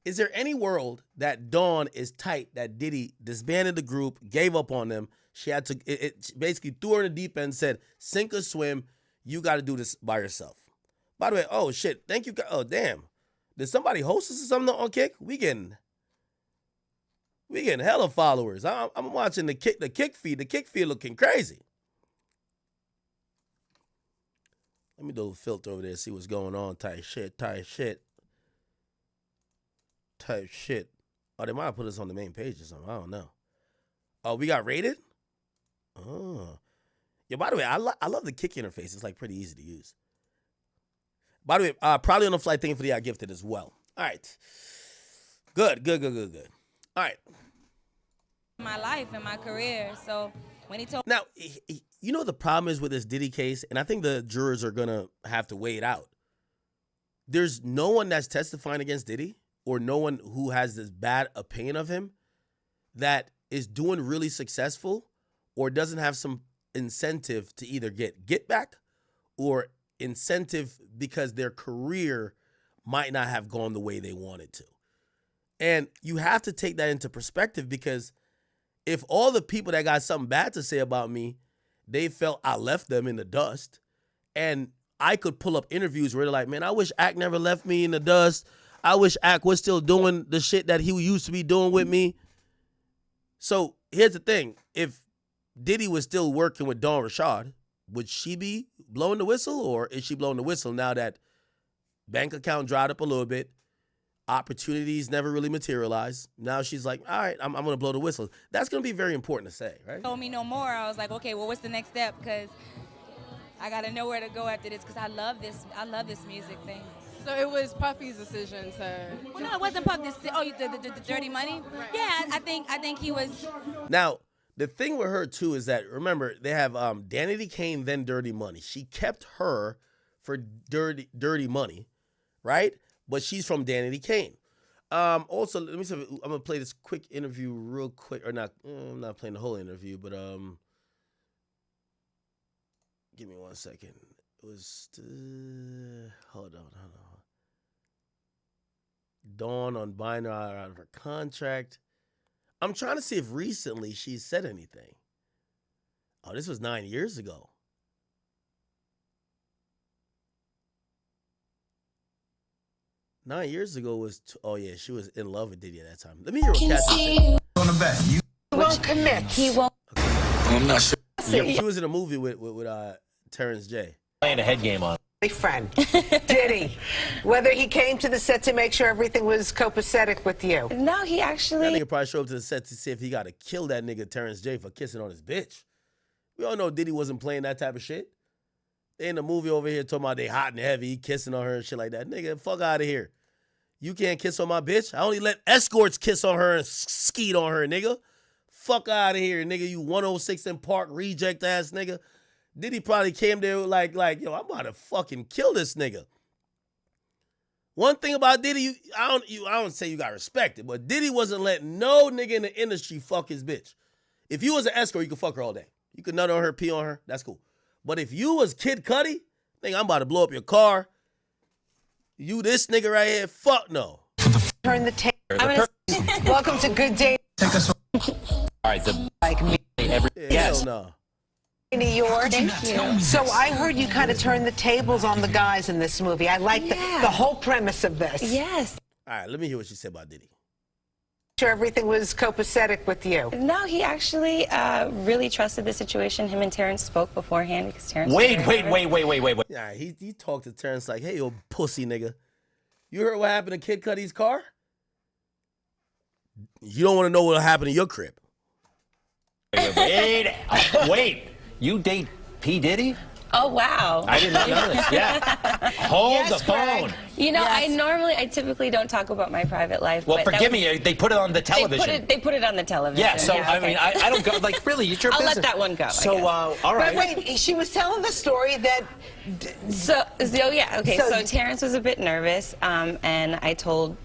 Is there any world that Dawn is tight that Diddy disbanded the group, gave up on them? She had to, it basically threw her in the deep end and said, sink or swim, you got to do this by yourself. By the way, oh shit, thank you. Oh damn, did somebody host us or something on Kick? We getting hella followers. I'm watching the Kick feed. The Kick feed looking crazy. Let me do a little filter over there, see what's going on. Type shit. Oh, they might have put us on the main page or something. I don't know. Oh, we got rated? Oh. Yeah, by the way, I love the Kick interface. It's like pretty easy to use. By the way, probably on the flight thing for the gifted as well. All right. Good. All right. My life and my career. So when he told Now, you know what the problem is with this Diddy case, and I think the jurors are going to have to weigh it out. There's no one that's testifying against Diddy or no one who has this bad opinion of him that is doing really successful or doesn't have some incentive to either get back or incentive because their career might not have gone the way they wanted to. And you have to take that into perspective because if all the people that got something bad to say about me, they felt I left them in the dust, and I could pull up interviews where they're like, man, I wish Ak never left me in the dust. I wish Ak was still doing the shit that he used to be doing with me. So here's the thing. If Diddy was still working with Dawn Rashad, would she be blowing the whistle, or is she blowing the whistle now that bank account dried up a little bit, opportunities never really materialized? Now she's like, all right, I'm going to blow the whistle. That's going to be very important to say, right? told me no more, I was like, okay, well, what's the next step? Because I got to know where to go after this because I love this music thing. So it was Puffy's decision to. Well, no, it wasn't Puffy. Oh, the Dirty Money? Right. Yeah, I think he was. Now, the thing with her, too, is that, remember, they have Danity Kane, then Dirty Money. She kept her for Dirty Money, right? But she's from Danity Kane. Also, let me see. I'm going to play this quick interview real quick. Or not, I'm not playing the whole interview, but give me 1 second. It was, hold on. Dawn on buying her out of her contract. I'm trying to see if recently she said anything. Oh, this was 9 years ago. Nine years ago was, oh yeah, she was in love with Diddy at that time. Let me hear what Cassie said. On the back. You won't commit. He won't. I'm not sure. Yeah, she was in a movie with Terrence J. Playing a head game on. Friend, Diddy, whether he came to the set to make sure everything was copacetic with you. No, he actually. That nigga probably showed up to the set to see if he got to kill that nigga Terrence J for kissing on his bitch. We all know Diddy wasn't playing that type of shit. They in the movie over here talking about they hot and heavy, kissing on her and shit like that. Nigga, fuck out of here. You can't kiss on my bitch. I only let escorts kiss on her and skeet on her, nigga. Fuck out of here, nigga. You 106 in Park reject ass nigga. Diddy probably came there like, yo, I'm about to fucking kill this nigga. One thing about Diddy, I don't say you got respected, but Diddy wasn't letting no nigga in the industry fuck his bitch. If you was an escort, you could fuck her all day. You could nut on her, pee on her, that's cool. But if you was Kid Cudi, nigga, I'm about to blow up your car. You this nigga right here, fuck no. Turn the tape. Welcome to Good Day. Take us. All right, Like me. Hell no. New York. Thank you. So I heard you kind of turn the tables on the guys in this movie. I like the whole premise of this. Yes. All right, let me hear what she said about Diddy. Sure everything was copacetic with you. No, he actually really trusted the situation. Him and Terrence spoke beforehand because Terrence. Wait. Yeah, he talked to Terrence like, hey, yo, pussy nigga. You heard what happened to Kid Cudi's car? You don't want to know what happened to your crib. Wait. You date P. Diddy? Oh, wow. I did not know this. Yeah. Hold the phone. You know, I typically don't talk about my private life. Well, but forgive me. They put it on the television. They put it on the television. Yeah, so, I mean, I don't go, like, really, it's your business. I'll let that one go. So, all right. But wait, she was telling the story that... So Terrence was a bit nervous, and I told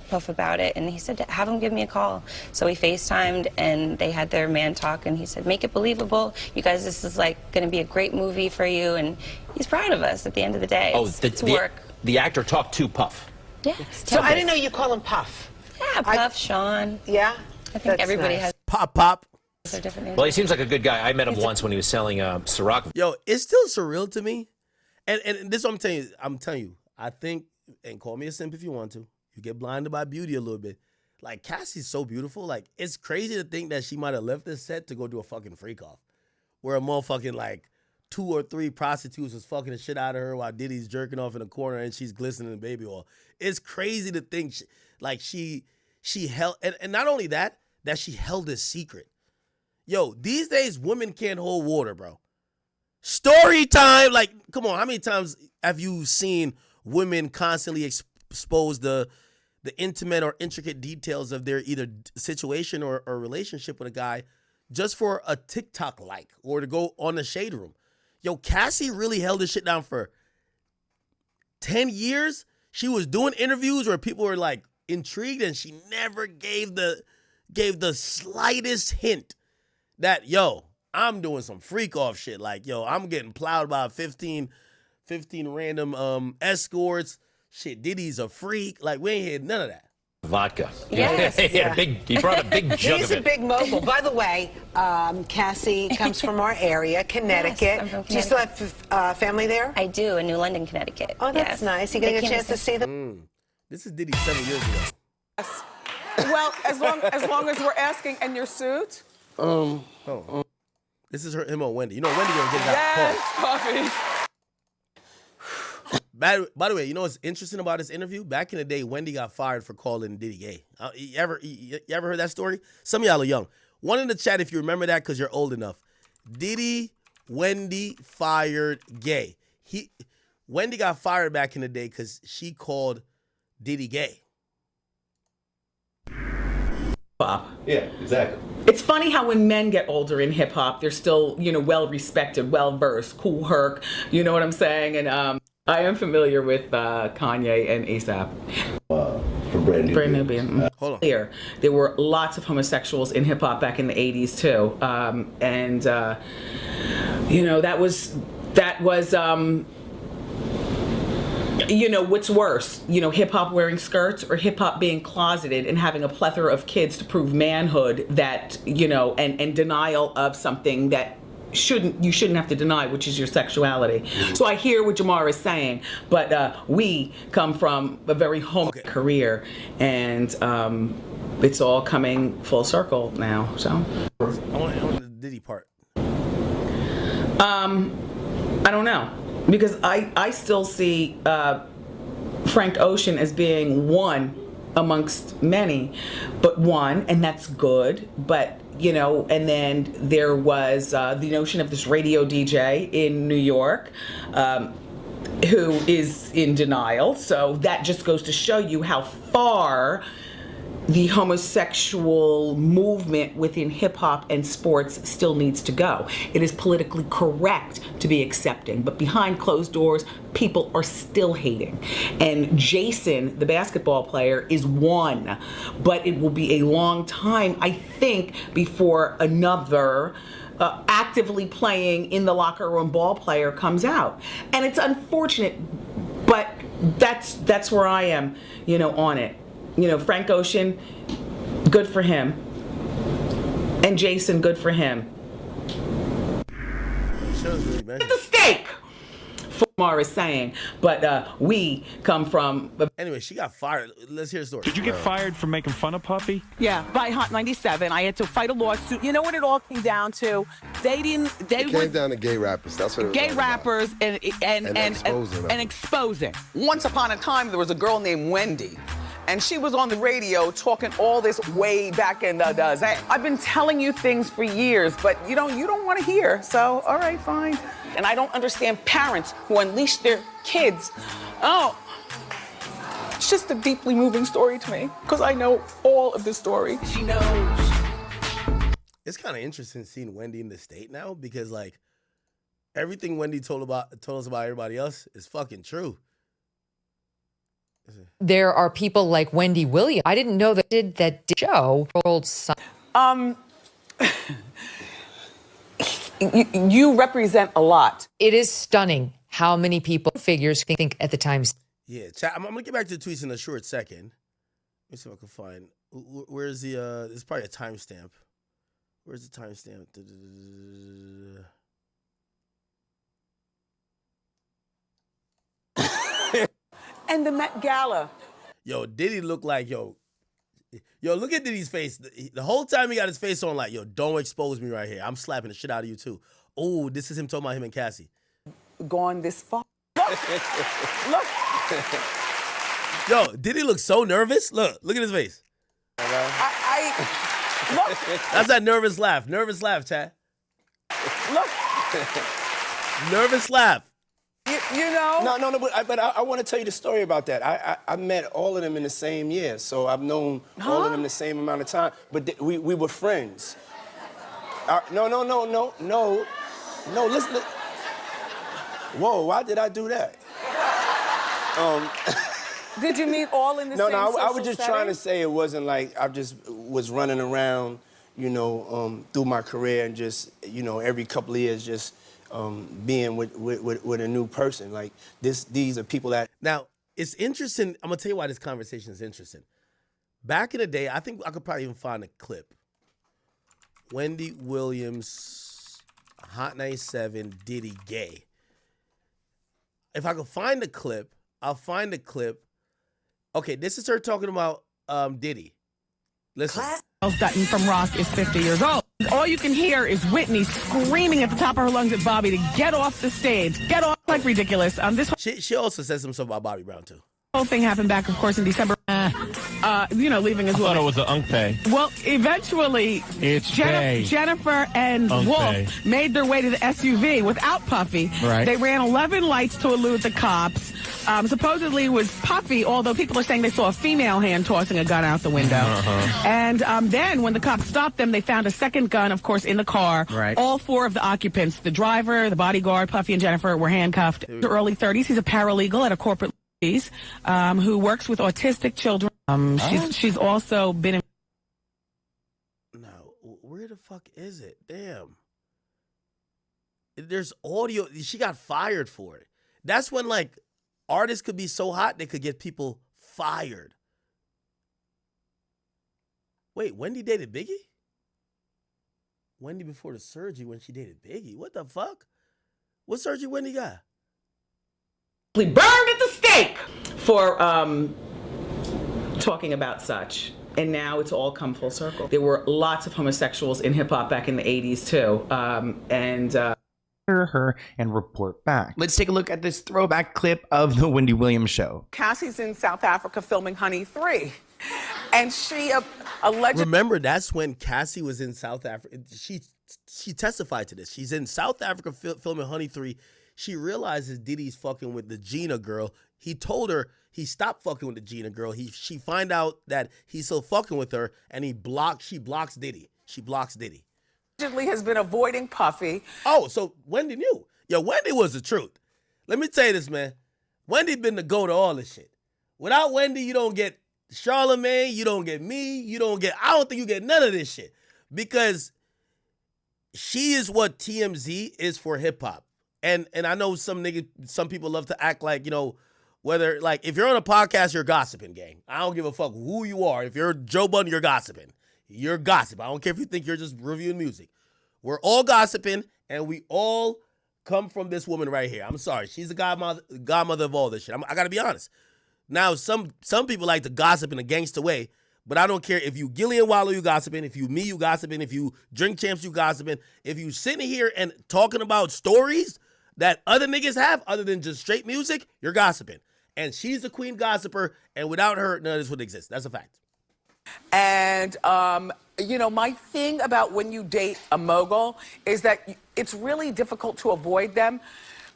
Puff about it, and he said, have him give me a call. So we FaceTimed, and they had their man talk, and he said, make it believable. You guys, this is, like, going to be a great movie for you, and he's proud of us at the end of the day. It's work. The actor talked to Puff. Yeah. So I didn't know you call him Puff. Yeah, Puff, Sean. Yeah? I think everybody nice. has Pop. their different names. Well, he seems like a good guy. I met him once when he was selling Ciroc. Yo, it's still surreal to me. And this is what I'm telling you. I think, and call me a simp if you want to, you get blinded by beauty a little bit. Like, Cassie's so beautiful. Like, it's crazy to think that she might have left this set to go do a fucking freak off. Where a motherfucking, like, 2 or 3 prostitutes was fucking the shit out of her while Diddy's jerking off in the corner and she's glistening in baby oil. It's crazy to think, she held, and not only that she held a secret. Yo, these days, women can't hold water, bro. Story time. Like, come on, how many times have you seen women constantly expose the intimate or intricate details of their either situation or relationship with a guy just for a TikTok like or to go on the shade room? Yo, Cassie really held this shit down for 10 years. She was doing interviews where people were like intrigued and she never gave the slightest hint that, yo, I'm doing some freak off shit. Like, yo, I'm getting plowed by 15 random escorts. Shit, Diddy's a freak. Like, we ain't had none of that. Vodka. Yes. He brought a big jug He's of a it. big mogul. By the way, Cassie comes from our area, Connecticut. Yes, I'm from Do you still have family there? I do, in New London, Connecticut. Oh, that's yes. nice. You getting a chance to see them? This is Diddy 7 years ago. Yes. Well, as long as we're asking, and your suit? This is him on Wendy. You know Wendy gonna get Yes, that Puffy. By the way, you know what's interesting about this interview? Back in the day, Wendy got fired for calling Diddy gay. You ever heard that story? Some of y'all are young. One in the chat if you remember that because you're old enough. Diddy, Wendy fired gay. Wendy got fired back in the day because she called Diddy gay. Yeah, exactly. It's funny how when men get older in hip hop, they're still, well respected, well versed, cool Herc. You know what I'm saying? And I am familiar with Kanye and ASAP. For Brand Nubian. Hold on. There were lots of homosexuals in hip hop back in the 80s too, that was. What's worse, hip hop wearing skirts or hip hop being closeted and having a plethora of kids to prove manhood that, and denial of something that you shouldn't have to deny, which is your sexuality. So I hear what Jamar is saying, but we come from a very home career and it's all coming full circle now, so. I want the Diddy part. I don't know. Because I still see Frank Ocean as being one amongst many, but one, and that's good. But, and then there was the notion of this radio DJ in New York who is in denial. So that just goes to show you how far the homosexual movement within hip-hop and sports still needs to go. It is politically correct to be accepting, but behind closed doors, people are still hating. And Jason, the basketball player, is one, but it will be a long time, I think, before another actively playing in the locker room ball player comes out. And it's unfortunate, but that's where I am, on it. Frank Ocean, good for him. And Jason, good for him. It's a steak, Mara is saying. But we come from... Anyway, she got fired. Let's hear the story. Did you get fired for making fun of Puffy? Yeah, by Hot 97. I had to fight a lawsuit. You know what it all came down to? It came down to gay rappers. That's what it was. Gay rappers and exposing. Once upon a time, there was a girl named Wendy. And she was on the radio talking all this way back in the day. I've been telling you things for years, but you don't want to hear. So, all right, fine. And I don't understand parents who unleash their kids. Oh, it's just a deeply moving story to me because I know all of the story. She knows. It's kind of interesting seeing Wendy in the state now because, like, everything Wendy told us about everybody else is fucking true. There are people like Wendy Williams. I didn't know that did that show. You represent a lot. It is stunning how many people figures think at the time. Yeah, chat. I'm gonna get back to the tweets in a short second. Let me see if I can find. Where's the? There's probably a timestamp. Where's the timestamp? And the Met Gala. Yo, Diddy look like yo. Look at Diddy's face. The whole time he got his face on, like, yo, don't expose me right here. I'm slapping the shit out of you too. Oh, this is him talking about him and Cassie. Gone this far. Look. Yo, Diddy looks so nervous. Look at his face. Look. That's that nervous laugh. Nervous laugh, chat. Look. Nervous laugh. You know? No, but I want to tell you the story about that. I met all of them in the same year, so I've known all of them the same amount of time, but we were friends. No, listen. Whoa, why did I do that? Did you meet all in the same No, I was social just setting? trying to say it wasn't like I just was running around, through my career and just, every couple of years just being with a new person. Like these are people that. Now, it's interesting. I'm gonna tell you why this conversation is interesting. Back in the day, I think I could probably even find a clip. Wendy Williams, Hot 97, Diddy gay. If I could find the clip, I'll find the clip. Okay, this is her talking about Diddy. Listen. Dutton from Rock is 50 years old. All you can hear is Whitney screaming at the top of her lungs at Bobby to get off the stage. Get off, like ridiculous. This She also says some stuff about Bobby Brown too. whole thing happened back, of course, in December. Leaving as well. I thought it was an Unc-Pay. Well, eventually, It's Jay. Jennifer and Unc-Pay. Wolf made their way to the SUV without Puffy. Right. They ran 11 lights to elude the cops. Supposedly it was Puffy, although people are saying they saw a female hand tossing a gun out the window. And then when the cops stopped them, they found a second gun, of course, in the car. Right. All four of the occupants, the driver, the bodyguard, Puffy, and Jennifer, were handcuffed. In the early 30s, he's a paralegal at a corporate who works with autistic children. She's also been in. No, where the fuck is it? Damn. There's audio. She got fired for it. That's when, like, artists could be so hot they could get people fired. Wait, Wendy dated Biggie? Wendy before the surgery when she dated Biggie? What the fuck? What surgery Wendy got? Burned at the stake for talking about such. And now it's all come full circle. There were lots of homosexuals in hip hop back in the 80s too. Her and report back. Let's take a look at this throwback clip of the Wendy Williams show. Cassie's in South Africa filming Honey 3. And she allegedly... Remember, that's when Cassie was in South Africa. She testified to this. She's in South Africa filming Honey 3. She realizes Diddy's fucking with the Gina girl. He told her he stopped fucking with the Gina girl. She find out that he's still fucking with her, and she blocks Diddy. She blocks Diddy. Allegedly has been avoiding Puffy. Oh, so Wendy knew. Yo, Wendy was the truth. Let me tell you this, man. Wendy been the go to all this shit. Without Wendy, you don't get Charlamagne, you don't get me, I don't think you get none of this shit. Because she is what TMZ is for hip hop. And I know some people love to act like, whether, like, if you're on a podcast, you're gossiping, gang. I don't give a fuck who you are. If you're Joe Budden, you're gossiping. You're gossip. I don't care if you think you're just reviewing music. We're all gossiping, and we all come from this woman right here. I'm sorry. She's the godmother of all this shit. I got to be honest. Now, some people like to gossip in a gangster way, but I don't care if you Gillian Wallow, you gossiping. If you me, you gossiping. If you Drink Champs, you gossiping. If you sitting here and talking about stories that other niggas have other than just straight music, you're gossiping. And she's the queen gossiper, and without her, none of this would exist. That's a fact. And, my thing about when you date a mogul is that it's really difficult to avoid them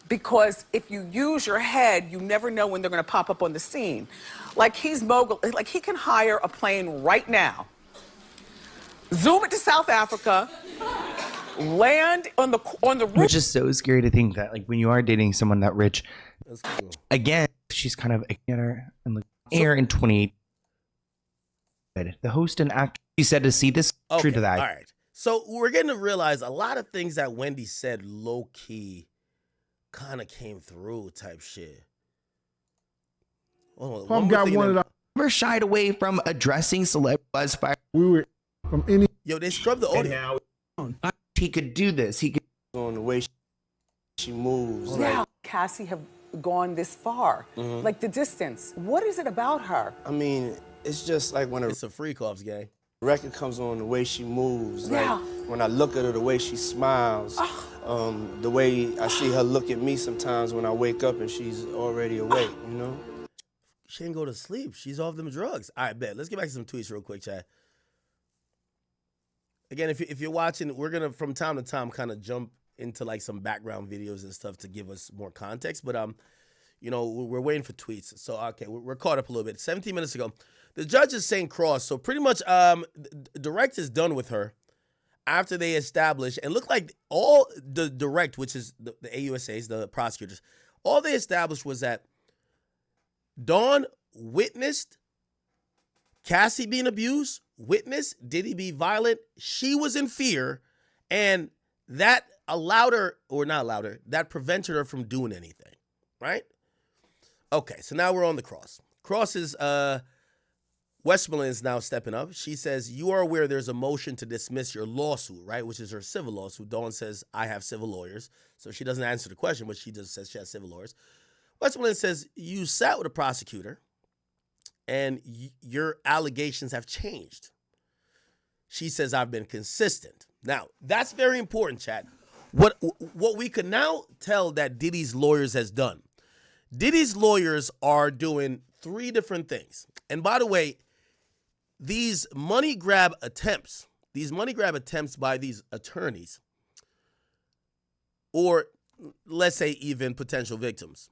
because if you use your head, you never know when they're going to pop up on the scene. Like, he's mogul. Like, he can hire a plane right now, zoom it to South Africa, land on the roof. Which is so scary to think that, like, when you are dating someone that rich, that's cool. Again, she's kind of a her and look air in 28. The host and actor, she said to see this true to that. All right. So we're getting to realize a lot of things that Wendy said low key kind of came through type shit. Hold on, Puff got one of the. Never shied away from addressing celebrity buzz fire. We were from any. Yo, they scrubbed the audio. He could do this. He could. On the way she moves. Yeah, Cassie have gone this far, like the distance. What is it about her? I mean, it's just like when It's a freak offs gang. record comes on, the way she moves. Yeah. Like when I look at her, the way she smiles. The way I see her look at me sometimes when I wake up and she's already awake, you know? She didn't go to sleep. She's off them drugs. All right, bet. Let's get back to some tweets real quick, chat. Again, if you're watching, we're going to, from time to time, kind of jump into like some background videos and stuff to give us more context. But, you know, we're waiting for tweets. So, okay, we're caught up a little bit. 17 minutes ago, the judge is saying cross. So pretty much direct is done with her after they established, and look like all the direct, which is the AUSAs, the prosecutors, all they established was that Dawn witnessed Cassie being abused, witnessed Diddy be violent. She was in fear, and that allowed her, or not allowed her, that prevented her from doing anything, right? Okay, so now we're on the cross. Cross is, Westmoreland's now stepping up. She says, you are aware there's a motion to dismiss your lawsuit, right? Which is her civil lawsuit. Dawn says, I have civil lawyers. So she doesn't answer the question, but she just says she has civil lawyers. Westmoreland says, you sat with a prosecutor and your allegations have changed. She says, I've been consistent. Now, that's very important, chat. What we can now tell that Diddy's lawyers has done. Diddy's lawyers are doing 3 different things. And by the way, these money grab attempts by these attorneys, or let's say even potential victims,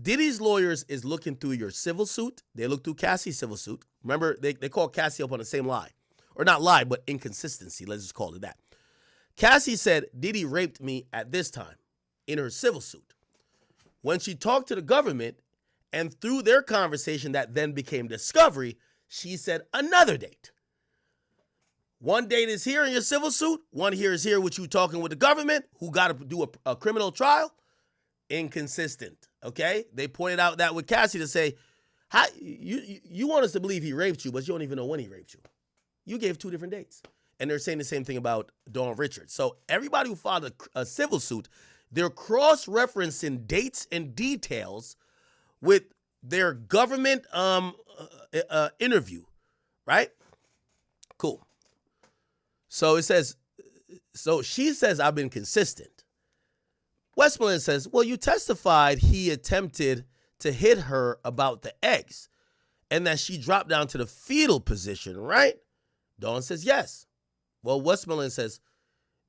Diddy's lawyers is looking through your civil suit. They look through Cassie's civil suit. Remember, they called Cassie up on the same lie. Or not lie, but inconsistency. Let's just call it that. Cassie said, Diddy raped me at this time in her civil suit. When she talked to the government, and through their conversation that then became discovery, she said another date. One date is here in your civil suit. One here is here with you talking with the government, who got to do a criminal trial. Inconsistent, okay? They pointed out that with Cassie to say, how, you want us to believe he raped you, but you don't even know when he raped you. You gave 2 different dates. And they're saying the same thing about Dawn Richards. So everybody who filed a civil suit, they're cross-referencing dates and details with their government interview, right? Cool. So it says, so she says, I've been consistent. Westmoreland says, well, you testified he attempted to hit her about the eggs and that she dropped down to the fetal position, right? Dawn says, yes. Well, Westmoreland says,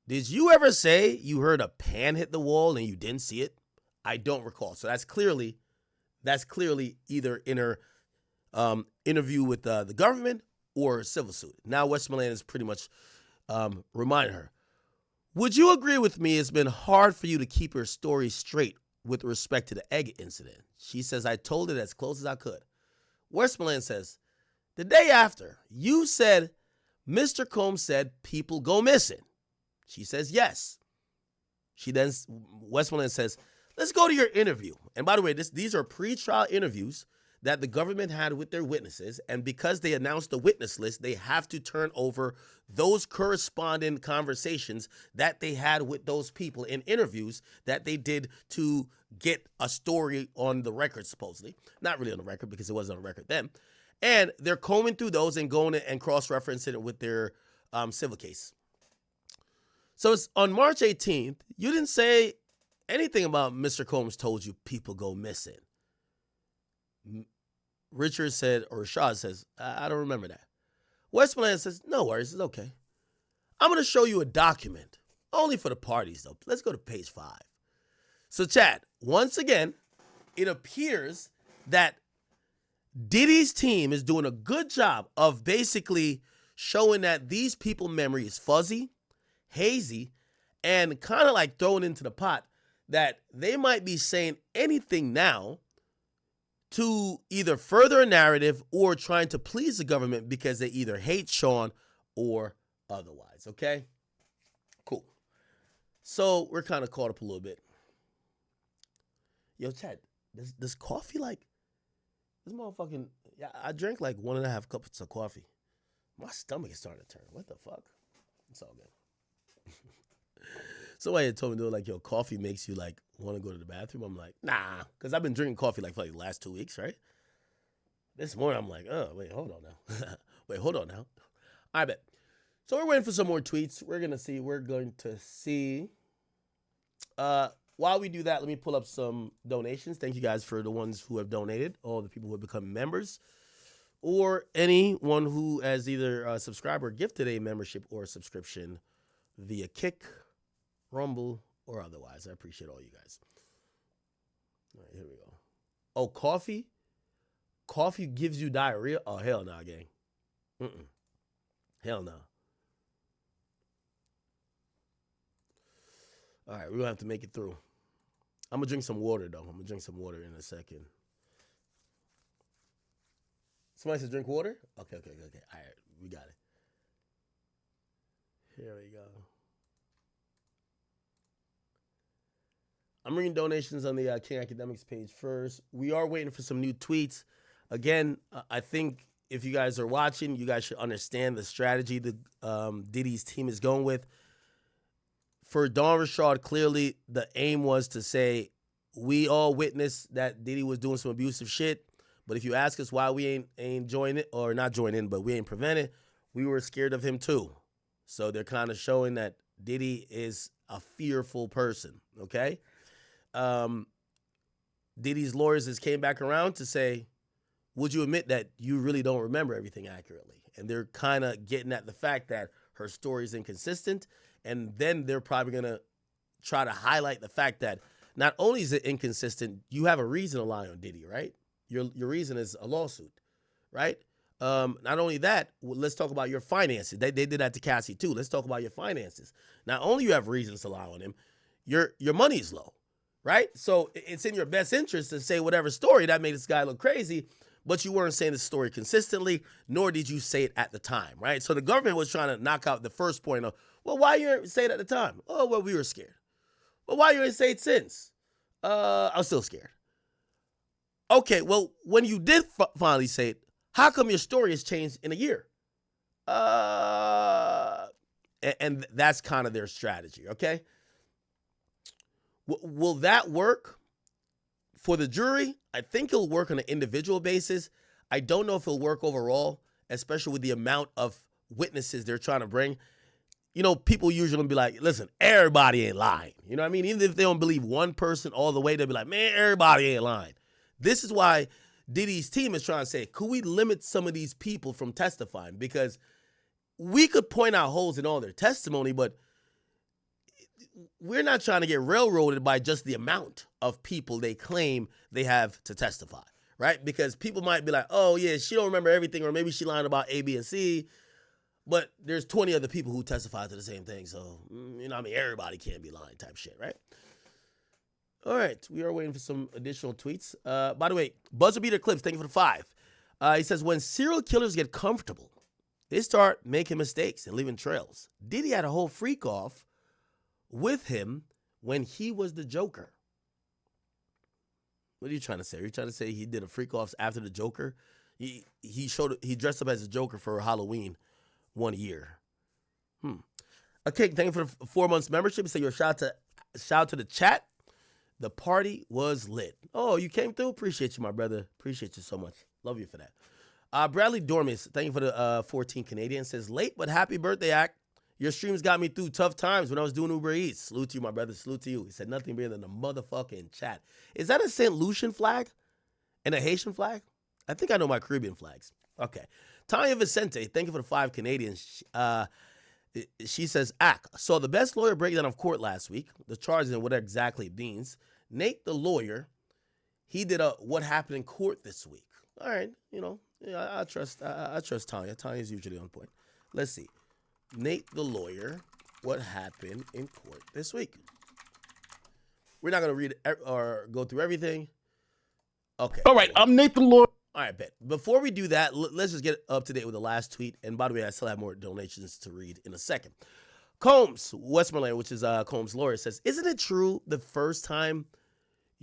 did you ever say you heard a pan hit the wall and you didn't see it? I don't recall. So that's clearly either in her interview with the government or civil suit. Now Westmoreland is pretty much reminding her, would you agree with me it's been hard for you to keep your story straight with respect to the egg incident? She says, I told it as close as I could. Westmoreland says, the day after, you said Mr. Combs said people go missing. She says, yes. Westmoreland says, let's go to your interview. And by the way, these are pre-trial interviews that the government had with their witnesses. And because they announced the witness list, they have to turn over those corresponding conversations that they had with those people in interviews that they did to get a story on the record, supposedly. Not really on the record because it wasn't on the record then. And they're combing through those and going and cross-referencing it with their civil case. So it's on March 18th, you didn't say anything about Mr. Combs told you people go missing. Richard said, or Rashad says, I don't remember that. Westmoreland says, no worries, it's okay. I'm going to show you a document, only for the parties though. Let's go to page 5. So chat, once again, it appears that Diddy's team is doing a good job of basically showing that these people's memory is fuzzy, hazy, and kind of like thrown into the pot that they might be saying anything now to either further a narrative or trying to please the government because they either hate Sean or otherwise, okay? Cool. So we're kind of caught up a little bit. Yo, Chad, this coffee like this motherfucking. Yeah, I drank like 1.5 cups of coffee. My stomach is starting to turn. What the fuck? It's all good. Somebody had told me, like, yo, coffee makes you, like, want to go to the bathroom. I'm like, nah, because I've been drinking coffee, like, for, like, the last 2 weeks, right? This morning, I'm like, oh, wait, hold on now. Wait, hold on now. I bet. So we're waiting for some more tweets. We're going to see. While we do that, let me pull up some donations. Thank you guys for the ones who have donated, all the people who have become members, or anyone who has either subscribed or gifted a membership or a subscription via Kick, Rumble, or otherwise. I appreciate all you guys. All right, here we go. Oh, coffee? Coffee gives you diarrhea? Oh, hell nah, gang. Hell no. All right, we're going to have to make it through. I'm going to drink some water, though. I'm going to drink some water in a second. Somebody says drink water? Okay. All right, we got it. Here we go. I'm reading donations on the King Akademiks page first. We are waiting for some new tweets. Again, I think if you guys are watching, you guys should understand the strategy that Diddy's team is going with. For Don Rashad, clearly the aim was to say, we all witnessed that Diddy was doing some abusive shit, but if you ask us why we ain't join it, or not join in, but we ain't prevent it, we were scared of him too. So they're kind of showing that Diddy is a fearful person, okay? Diddy's lawyers just came back around to say, would you admit that you really don't remember everything accurately? And they're kind of getting at the fact that her story is inconsistent, and then they're probably going to try to highlight the fact that not only is it inconsistent, you have a reason to lie on Diddy, right? Your reason is a lawsuit, right? Not only that, let's talk about your finances. They did that to Cassie too. Let's talk about your finances. Not only you have reasons to lie on him, your money's low, right? So it's in your best interest to say whatever story that made this guy look crazy, but you weren't saying the story consistently, nor did you say it at the time, right? So the government was trying to knock out the first point of, well, why you didn't say it at the time? Oh, well, we were scared. Well, why you didn't say it since? I was still scared. Okay, well, when you did finally say it, how come your story has changed in a year? And that's kind of their strategy, okay? Will that work for the jury? I think it'll work on an individual basis. I don't know if it'll work overall, especially with the amount of witnesses they're trying to bring. You know, people usually be like, listen, everybody ain't lying. You know what I mean? Even if they don't believe one person all the way, they'll be like, man, everybody ain't lying. This is why Diddy's team is trying to say, could we limit some of these people from testifying? Because we could point out holes in all their testimony, but we're not trying to get railroaded by just the amount of people they claim they have to testify, right? Because people might be like, oh, yeah, she don't remember everything, or maybe she lying about A, B, and C, but there's 20 other people who testify to the same thing, so, you know what I mean, everybody can't be lying type shit, right? All right, we are waiting for some additional tweets. By the way, Buzzer Beater Clips, thank you for the 5. He says, when serial killers get comfortable, they start making mistakes and leaving trails. Diddy had a whole freak off with him when he was the Joker. What are you trying to say? Are you trying to say he did a freak offs after the Joker? He dressed up as a Joker for Halloween one year. Okay, thank you for the 4 months membership. So your shout out to the chat. The party was lit. Oh, you came through? Appreciate you, my brother. Appreciate you so much. Love you for that. Bradley Dormis, thank you for the 14 Canadian, says, late but happy birthday, Act. Your streams got me through tough times when I was doing Uber Eats. Salute to you, my brother. Salute to you. He said nothing better than a motherfucking chat. Is that a St. Lucian flag and a Haitian flag? I think I know my Caribbean flags. Okay. Tanya Vicente, thank you for the 5 Canadians. She says, saw the best lawyer breakdown of court last week. The charges and what exactly it means. Nate, the lawyer, he did a what happened in court this week. All right, you know, yeah, I trust Tanya. Tanya's usually on point. Let's see. Nate, the lawyer, what happened in court this week. We're not going to read or go through everything. Okay. All right, I'm Nate, the lawyer. All right, bet. Before we do that, let's just get up to date with the last tweet. And by the way, I still have more donations to read in a second. Combs, Westmoreland, which is Combs' lawyer, says, isn't it true the first time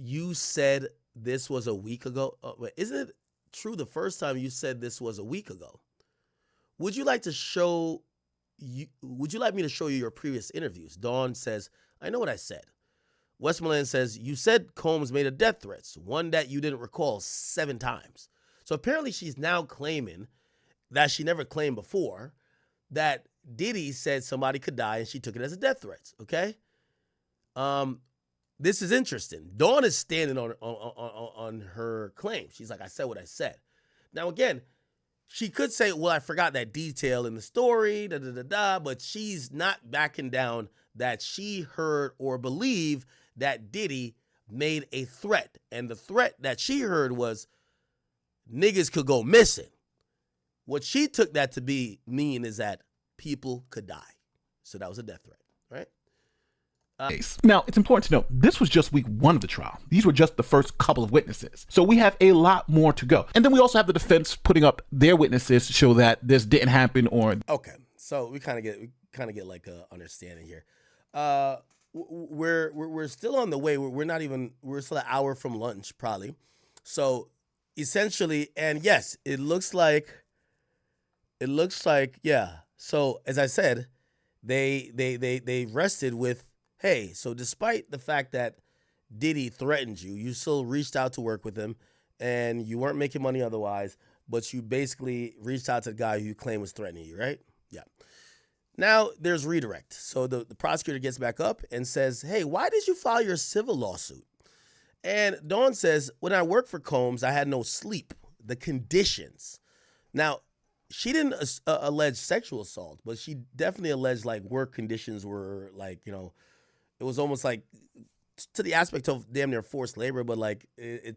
you said this was a week ago. Wait, isn't it true the first time you said this was a week ago? Would you like me to show you your previous interviews? Dawn says, I know what I said. Westmoreland says, you said Combs made a death threats, one that you didn't recall 7 times. So apparently she's now claiming that she never claimed before that Diddy said somebody could die and she took it as a death threat, okay? This is interesting. Dawn is standing on her claim. She's like, I said what I said. Now, again, she could say, well, I forgot that detail in the story, but she's not backing down that she heard or believed that Diddy made a threat. And the threat that she heard was niggas could go missing. What she took that to mean is that people could die. So that was a death threat, right? Now, it's important to note, this was just week 1 of the trial. These were just the first couple of witnesses. So we have a lot more to go. And then we also have the defense putting up their witnesses to show that this didn't happen or... Okay, so we kind of get like a understanding here. We're still on the way. We're still an hour from lunch, probably. So essentially, and yes, it looks like, yeah. So as I said, they rested with, hey, so despite the fact that Diddy threatened you, you still reached out to work with him and you weren't making money otherwise, but you basically reached out to the guy who you claim was threatening you, right? Yeah. Now there's redirect. So the prosecutor gets back up and says, hey, why did you file your civil lawsuit? And Dawn says, when I worked for Combs, I had no sleep. The conditions. Now, she didn't allege sexual assault, but she definitely alleged like work conditions were like, it was almost like to the aspect of damn near forced labor, but like I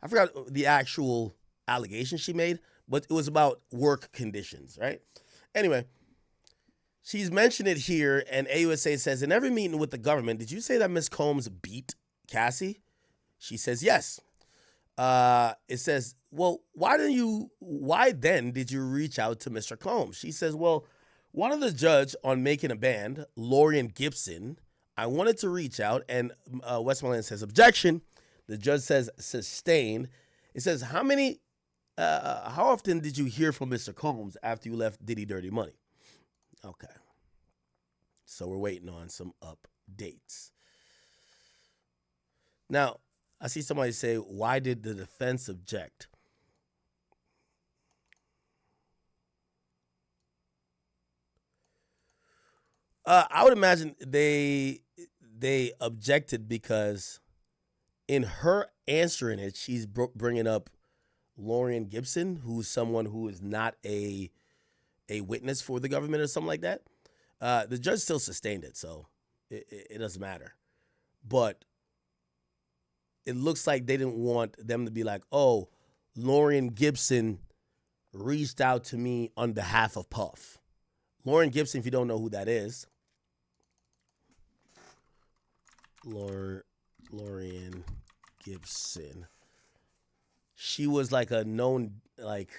forgot the actual allegation she made, but it was about work conditions, right? Anyway, she's mentioned it here, and AUSA says, in every meeting with the government, did you say that Miss Combs beat Cassie? She says, yes. It says, well, why then did you reach out to Mr. Combs? She says, well, one of the judge on Making a Band, Lorian Gibson, I wanted to reach out, and Westmoreland says, objection. The judge says, sustained. It says, how often did you hear from Mr. Combs after you left Diddy Dirty Money? Okay. So we're waiting on some updates. Now, I see somebody say, why did the defense object? I would imagine they objected because in her answering it, she's bringing up Lorian Gibson, who's someone who is not a witness for the government or something like that. The judge still sustained it, so it doesn't matter. But it looks like they didn't want them to be like, oh, Lorian Gibson reached out to me on behalf of Puff. Lorian Gibson, if you don't know who that is, Lorian Gibson. She was like a known, like,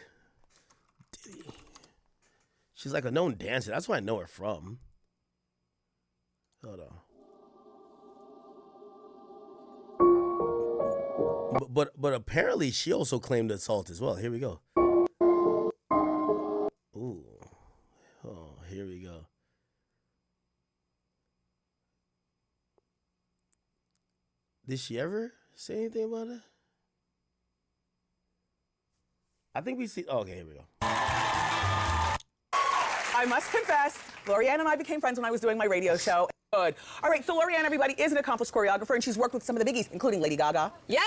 she's like a known dancer. That's where I know her from. Hold on. But apparently she also claimed assault as well. Here we go. Ooh. Oh, here we go. Did she ever say anything about it? I think we see. Oh, okay, here we go. I must confess, Lorianne and I became friends when I was doing my radio show. Good. All right, so Lorianne, everybody, is an accomplished choreographer, and she's worked with some of the biggies, including Lady Gaga. Yeah!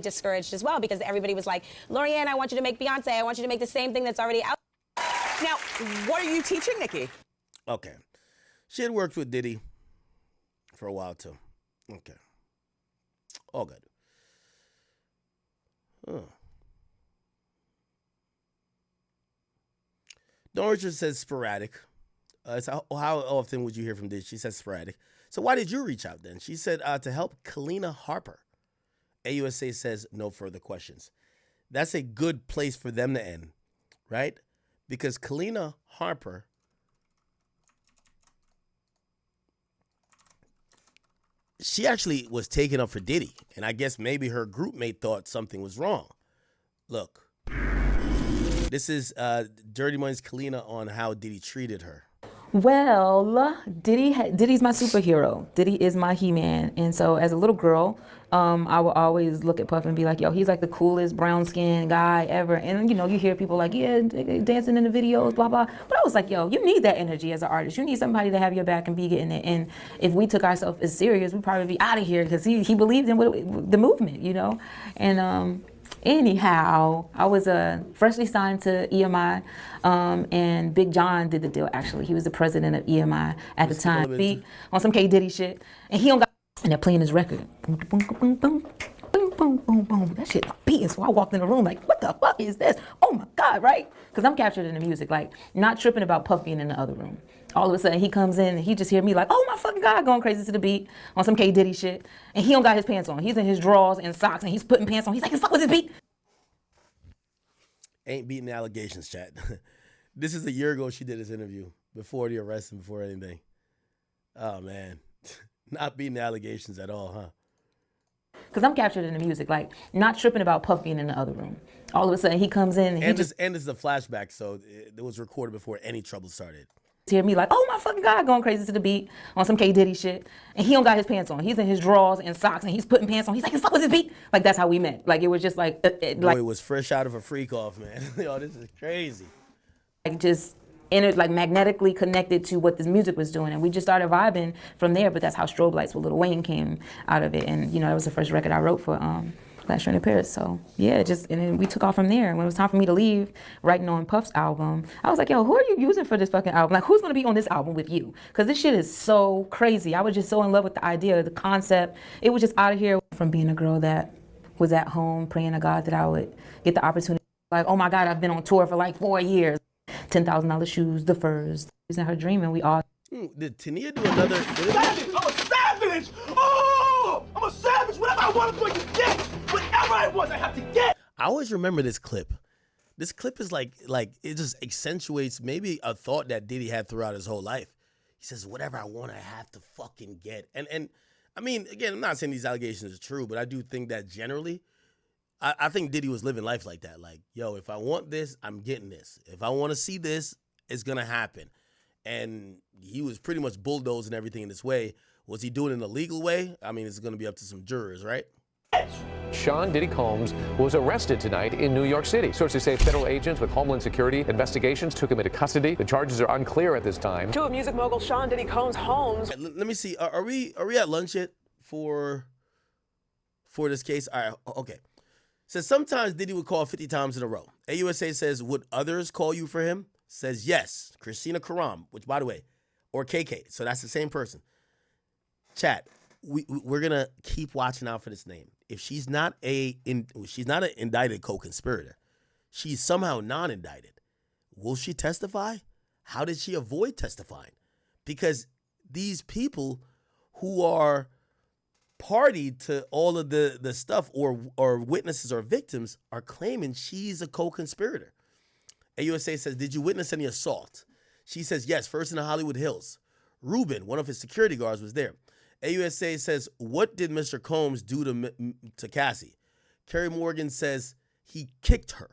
Discouraged as well, because everybody was like, Lorianne, I want you to make Beyonce. I want you to make the same thing that's already out. Now, what are you teaching, Nikki? Okay. She had worked with Diddy for a while, too. Okay. All good. Oh. Dawn Richards says sporadic. So how often would you hear from Diddy? She said sporadic. So why did you reach out then? She said to help Kalina Harper. AUSA says no further questions. That's a good place for them to end, right? Because Kalina Harper she actually was taken up for Diddy, and I guess maybe her group mate thought something was wrong. Look, this is Dirty Money's Kalina on how Diddy treated her. Well, Diddy's my superhero. Diddy is my He-Man. And so as a little girl, I would always look at Puff and be like, yo, he's like the coolest brown-skinned guy ever. And, you know, you hear people like, yeah, dancing in the videos, blah, blah. But I was like, yo, you need that energy as an artist. You need somebody to have your back and be getting it. And if we took ourselves as serious, we'd probably be out of here because he believed in the movement, you know? And anyhow, I was freshly signed to EMI, and Big John did the deal, actually. He was the president of EMI at the time. Beat on some K. Diddy shit. And he don't got, and they're playing his record. Boom, boom, boom, boom, boom, boom, boom, boom. That shit beating. So I walked in the room like, what the fuck is this? Oh my God, right? Because I'm captured in the music, like not tripping about Puff being in the other room. All of a sudden he comes in and he just hear me like, oh my fucking God, going crazy to the beat on some K. Diddy shit. And he don't got his pants on. He's in his drawers and socks and he's putting pants on. He's like, fuck with this beat. Ain't beating the allegations, chat. This is a year ago she did this interview, before the arrest and before anything. Oh, man. Not beating the allegations at all, huh? Because I'm captured in the music, like not tripping about Puff being in the other room. All of a sudden he comes in and this is a flashback, so it was recorded before any trouble started. Hear me like, oh my fucking God, going crazy to the beat on some K. Diddy shit. And he don't got his pants on. He's in his drawers and socks and he's putting pants on. He's like, fuck with this beat. Like, that's how we met. Like, it was just like, Boy, it was fresh out of a freak off, man. Yo, this is crazy. Like, just like magnetically connected to what this music was doing. And we just started vibing from there. But that's how Strobe Lights with Lil Wayne came out of it. And, you know, that was the first record I wrote for Last Train to Paris. So yeah, and then we took off from there. When it was time for me to leave, writing on Puff's album, I was like, yo, who are you using for this fucking album? Like, who's gonna be on this album with you? Because this shit is so crazy. I was just so in love with the idea, the concept. It was just out of here from being a girl that was at home praying to God that I would get the opportunity. Like, oh my God, I've been on tour for like 4 years. $10,000 shoes, the furs. She's in her dream, and we all. Did Tania do another? Savage! I'm a savage! Oh! I'm a savage! Whatever I want, I'm going to get! Whatever I want, I have to get! I always remember this clip. This clip is like it just accentuates maybe a thought that Diddy had throughout his whole life. He says, whatever I want, I have to fucking get. And I mean, again, I'm not saying these allegations are true, but I do think that generally, I think Diddy was living life like that. Like, yo, if I want this, I'm getting this. If I want to see this, it's going to happen. And he was pretty much bulldozing everything in this way. Was he doing it in a legal way? I mean, it's going to be up to some jurors, right? Sean Diddy Combs was arrested tonight in New York City. Sources say federal agents with Homeland Security investigations took him into custody. The charges are unclear at this time. Two of music mogul Sean Diddy Combs' homes. Let me see. Are we at lunch yet for this case? All right. Okay. Says sometimes Diddy would call 50 times in a row. AUSA says, would others call you for him? Says yes. Christina Karam, which by the way, or KK. So that's the same person. Chat. We're gonna keep watching out for this name. If she's not an indicted co-conspirator, she's somehow non-indicted. Will she testify? How did she avoid testifying? Because these people who are party to all of the stuff or witnesses or victims are claiming she's a co-conspirator. AUSA says, did you witness any assault? She says, yes, first in the Hollywood Hills. Ruben, one of his security guards, was there. AUSA says, what did Mr. Combs do to Cassie? Kerry Morgan says he kicked her.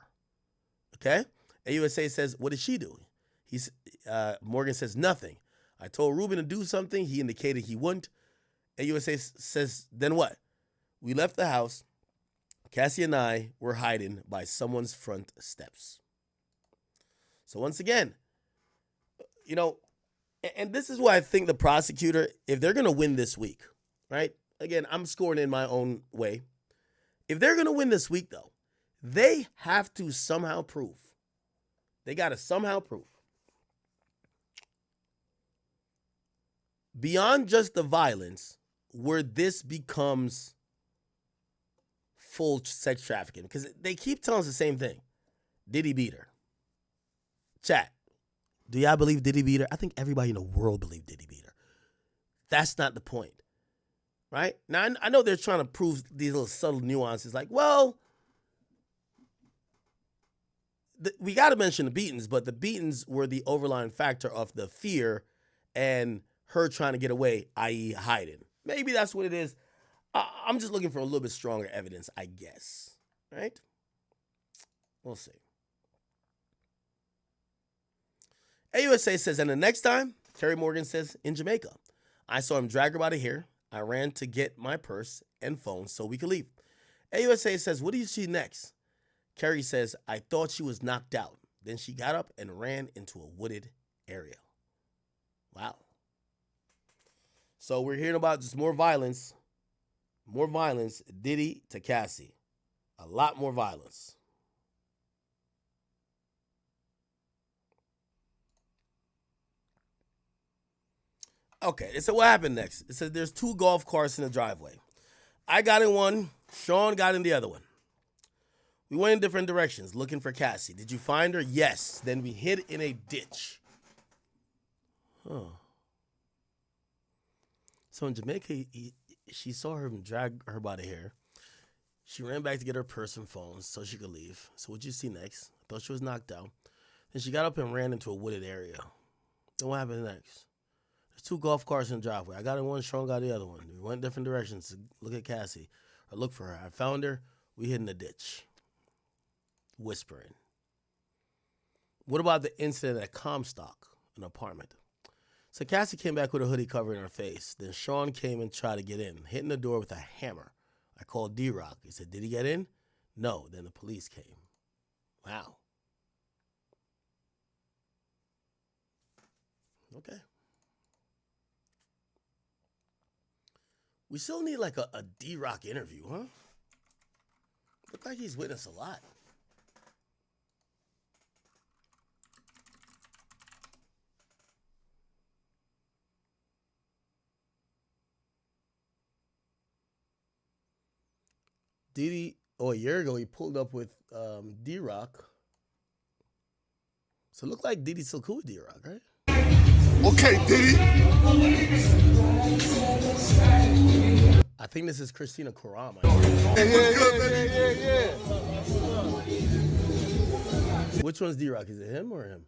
Okay? AUSA says, what did she do? Morgan says, nothing. I told Ruben to do something. He indicated he wouldn't. AUSA says, then what? We left the house. Cassie and I were hiding by someone's front steps. So once again, you know, and this is why I think the prosecutor, if they're going to win this week, right? Again, I'm scoring in my own way. If they're going to win this week, though, they have to somehow prove. They got to somehow prove. Beyond just the violence, where this becomes full sex trafficking. Because they keep telling us the same thing. Diddy beat her. Chat. Do y'all believe Diddy beat her? I think everybody in the world believed Diddy beat her. That's not the point. Right? Now, I know they're trying to prove these little subtle nuances. Like, well, we got to mention the beatings, but the beatings were the overlying factor of the fear and her trying to get away, i.e. hiding. Maybe that's what it is. I'm just looking for a little bit stronger evidence, I guess. Right? We'll see. AUSA says, and the next time, Terry Morgan says, in Jamaica, I saw him drag her by the hair. I ran to get my purse and phone so we could leave. AUSA says, what do you see next? Kerry says, I thought she was knocked out. Then she got up and ran into a wooded area. Wow. So we're hearing about just more violence. More violence. Diddy to Cassie. A lot more violence. Okay, so what happened next? It says there's 2 golf carts in the driveway. I got in one. Sean got in the other one. We went in different directions looking for Cassie. Did you find her? Yes. Then we hid in a ditch. Huh. So in Jamaica, she saw her drag her by the hair. She ran back to get her purse and phone so she could leave. So what'd you see next? I thought she was knocked out. Then she got up and ran into a wooded area. Then what happened next? There's 2 golf carts in the driveway. I got in one, Sean got the other one. We went different directions to look at Cassie or look for her. I found her. We hid in the ditch. Whispering. What about the incident at Comstock, an apartment? So Cassie came back with a hoodie covering her face. Then Sean came and tried to get in, hitting the door with a hammer. I called D-Rock. He said, did he get in? No. Then the police came. Wow. Okay. We still need like a D-Rock interview, huh? Look like he's witnessed a lot. Diddy, a year ago, he pulled up with D-Rock. So it looked like Diddy's still cool with D-Rock, right? Okay, Diddy. I think this is Christina Kurama. Yeah. Which one's D-Rock? Is it him or him?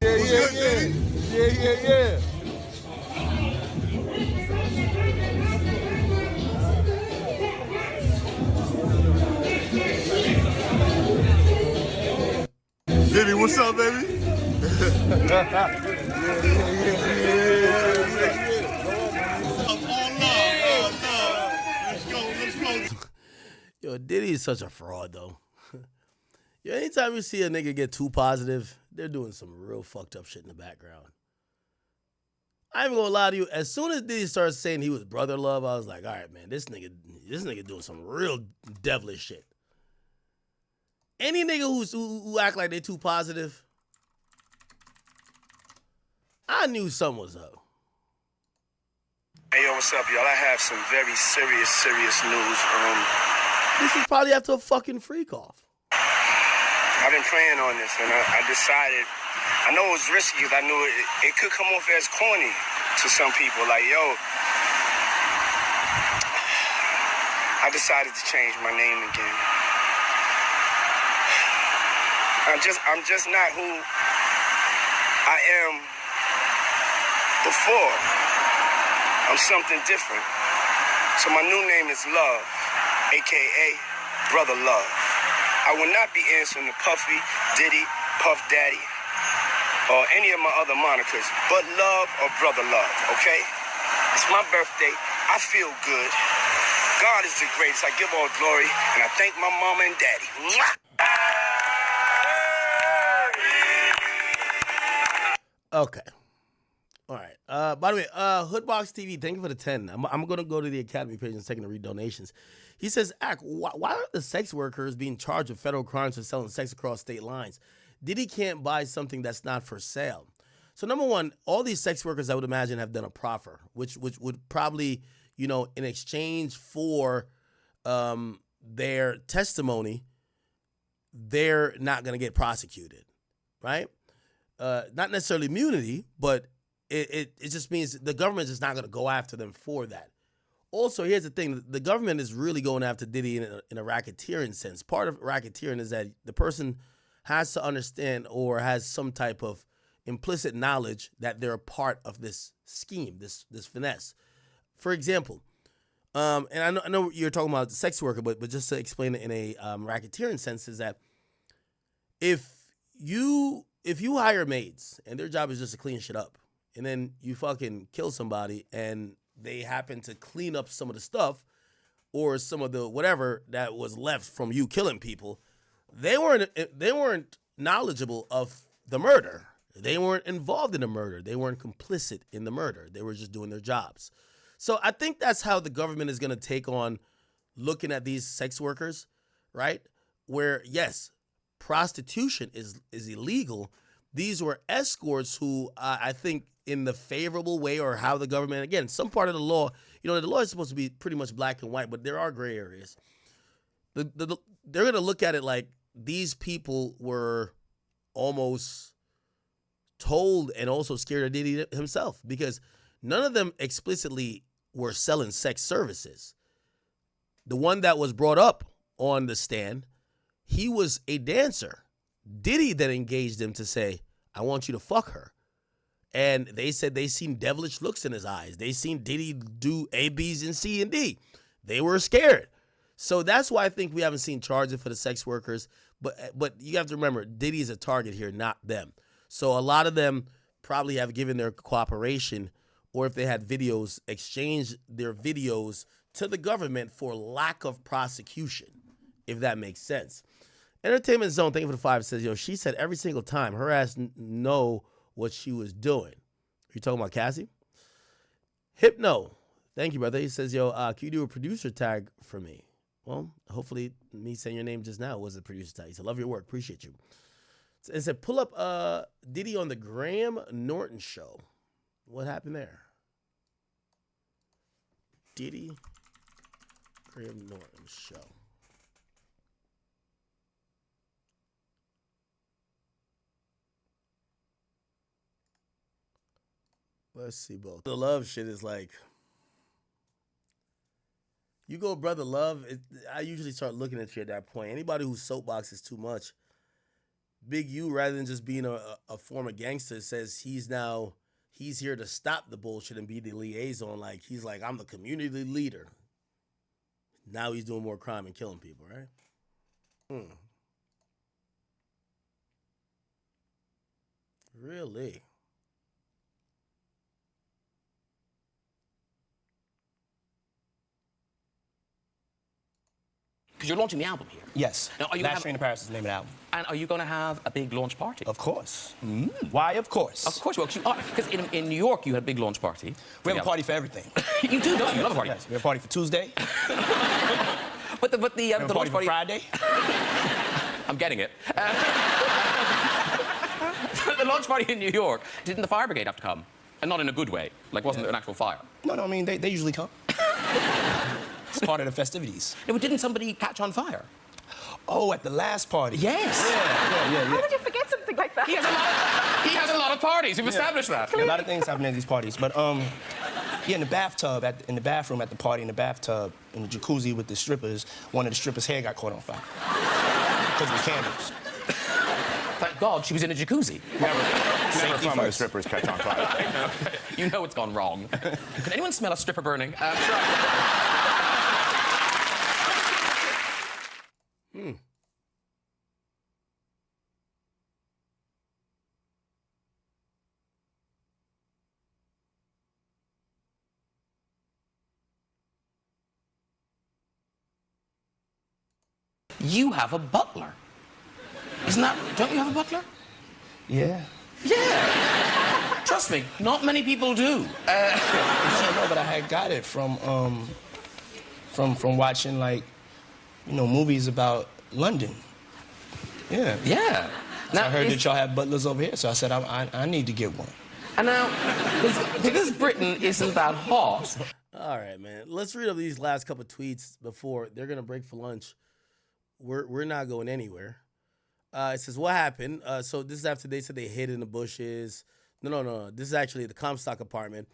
Yeah. Diddy, what's up, baby? Yo, Diddy is such a fraud, though. Yo, anytime you see a nigga get too positive, they're doing some real fucked up shit in the background. I ain't gonna lie to you. As soon as Diddy started saying he was brother love, I was like, all right, man, this nigga doing some real devilish shit. Any nigga who act like they too positive, I knew something was up. Hey, yo, what's up, y'all? I have some very serious news. This is probably after a fucking freak off. I've been praying on this, and I decided, I know it was risky because I knew it could come off as corny to some people. Like, yo, I decided to change my name again. I'm just not who I am before. I'm something different. So my new name is Love, a.k.a. Brother Love. I will not be answering to Puffy, Diddy, Puff Daddy, or any of my other monikers, but Love or Brother Love, okay? It's my birthday. I feel good. God is the greatest. I give all glory, and I thank my mama and daddy. Mwah! Okay. All right. By the way, Hoodbox TV, thank you for the 10. I'm going to go to the Academy page and second to read donations. He says, why are the sex workers being charged with federal crimes for selling sex across state lines? Diddy can't buy something that's not for sale. So number one, all these sex workers, I would imagine, have done a proffer, which would probably, in exchange for their testimony, they're not going to get prosecuted, right? Not necessarily immunity, but it just means the government is not going to go after them for that. Also, here's the thing. The government is really going after Diddy in a racketeering sense. Part of racketeering is that the person has to understand or has some type of implicit knowledge that they're a part of this scheme, this finesse. For example, and I know you're talking about sex worker, but just to explain it in a racketeering sense is that if you hire maids and their job is just to clean shit up, and then you fucking kill somebody and they happen to clean up some of the stuff or some of the whatever that was left from you killing people, they weren't knowledgeable of the murder. They weren't involved in the murder. They weren't complicit in the murder. They were just doing their jobs. So I think that's how the government is going to take on looking at these sex workers, right? Where, yes, prostitution is illegal. These were escorts who I think in the favorable way, or how the government, again, some part of the law, the law is supposed to be pretty much black and white, but there are gray areas. They're going to look at it like these people were almost told and also scared of Diddy himself, because none of them explicitly were selling sex services. The one that was brought up on the stand, he was a dancer. Diddy then engaged him to say, I want you to fuck her. And they said they seen devilish looks in his eyes. They seen Diddy do A, B's, and C, and D. They were scared. So that's why I think we haven't seen charges for the sex workers. But you have to remember, Diddy is a target here, not them. So a lot of them probably have given their cooperation, or if they had videos, exchanged their videos to the government for lack of prosecution, if that makes sense. Entertainment Zone, thank you for the 5, says, she said every single time her ass know what she was doing. Are you talking about Cassie? Hypno, thank you, brother. He says, can you do a producer tag for me? Well, hopefully me saying your name just now was a producer tag. He said, love your work, appreciate you. It said, pull up Diddy on the Graham Norton show. What happened there? Diddy, Graham Norton show. Let's see both. The love shit is like, you go Brother Love, I usually start looking at you at that point. Anybody whose soapbox is too much, Big U, rather than just being a former gangster, says he's here to stop the bullshit and be the liaison. Like, he's like, I'm the community leader. Now he's doing more crime and killing people, right? Really? Because you're launching the album here. Yes. Now, are you Last Train to Paris is the name of the album. And are you going to have a big launch party? Of course. Why, of course? Of course, well, because in New York, you had a big launch party. We have a party for everything. You do, don't you? You love a party. Yes, we have a party for Tuesday. But the launch party for Friday. I'm getting it. The launch party in New York, didn't the fire brigade have to come? And not in a good way. Like, wasn't it an actual fire? No, I mean, they usually come. It's part of the festivities. No, but didn't somebody catch on fire? Oh, at the last party. Yes. Yeah. How did you forget something like that? He has a lot of parties. We've established that. Yeah, a lot of things happen at these parties. But, in the bathtub, in the bathroom at the party, in the bathtub, in the jacuzzi with the strippers, one of the strippers' hair got caught on fire. Because of the candles. Thank God she was in a jacuzzi. Never fun when the strippers catch on fire. You know it's gone wrong. Can anyone smell a stripper burning? You have a butler. Don't you have a butler? Yeah. Yeah. Trust me, not many people do. No, but I had got it from watching, like, movies about London. Yeah. Yeah. So I heard that y'all have butlers over here, so I said I need to get one. And now, because Britain isn't that hot. All right, man. Let's read up these last couple tweets before they're gonna break for lunch. We're not going anywhere. It says, what happened? So this is after they said they hid in the bushes. No. This is actually the Comstock apartment.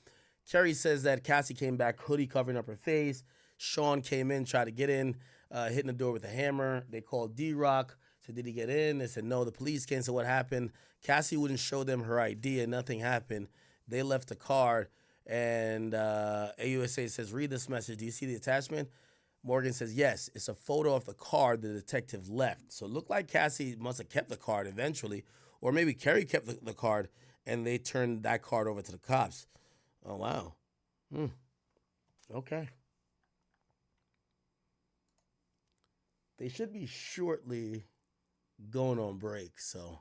Kerry says that Cassie came back, hoodie covering up her face. Sean came in, tried to get in, hitting the door with a hammer. They called D-Rock. Said, did he get in? They said, no. The police came. So what happened? Cassie wouldn't show them her ID and nothing happened. They left a card. And AUSA says, read this message. Do you see the attachment? Morgan says, yes, it's a photo of the card the detective left. So it looked like Cassie must have kept the card eventually, or maybe Kerry kept the card and they turned that card over to the cops. Oh, wow. Okay. They should be shortly going on break, so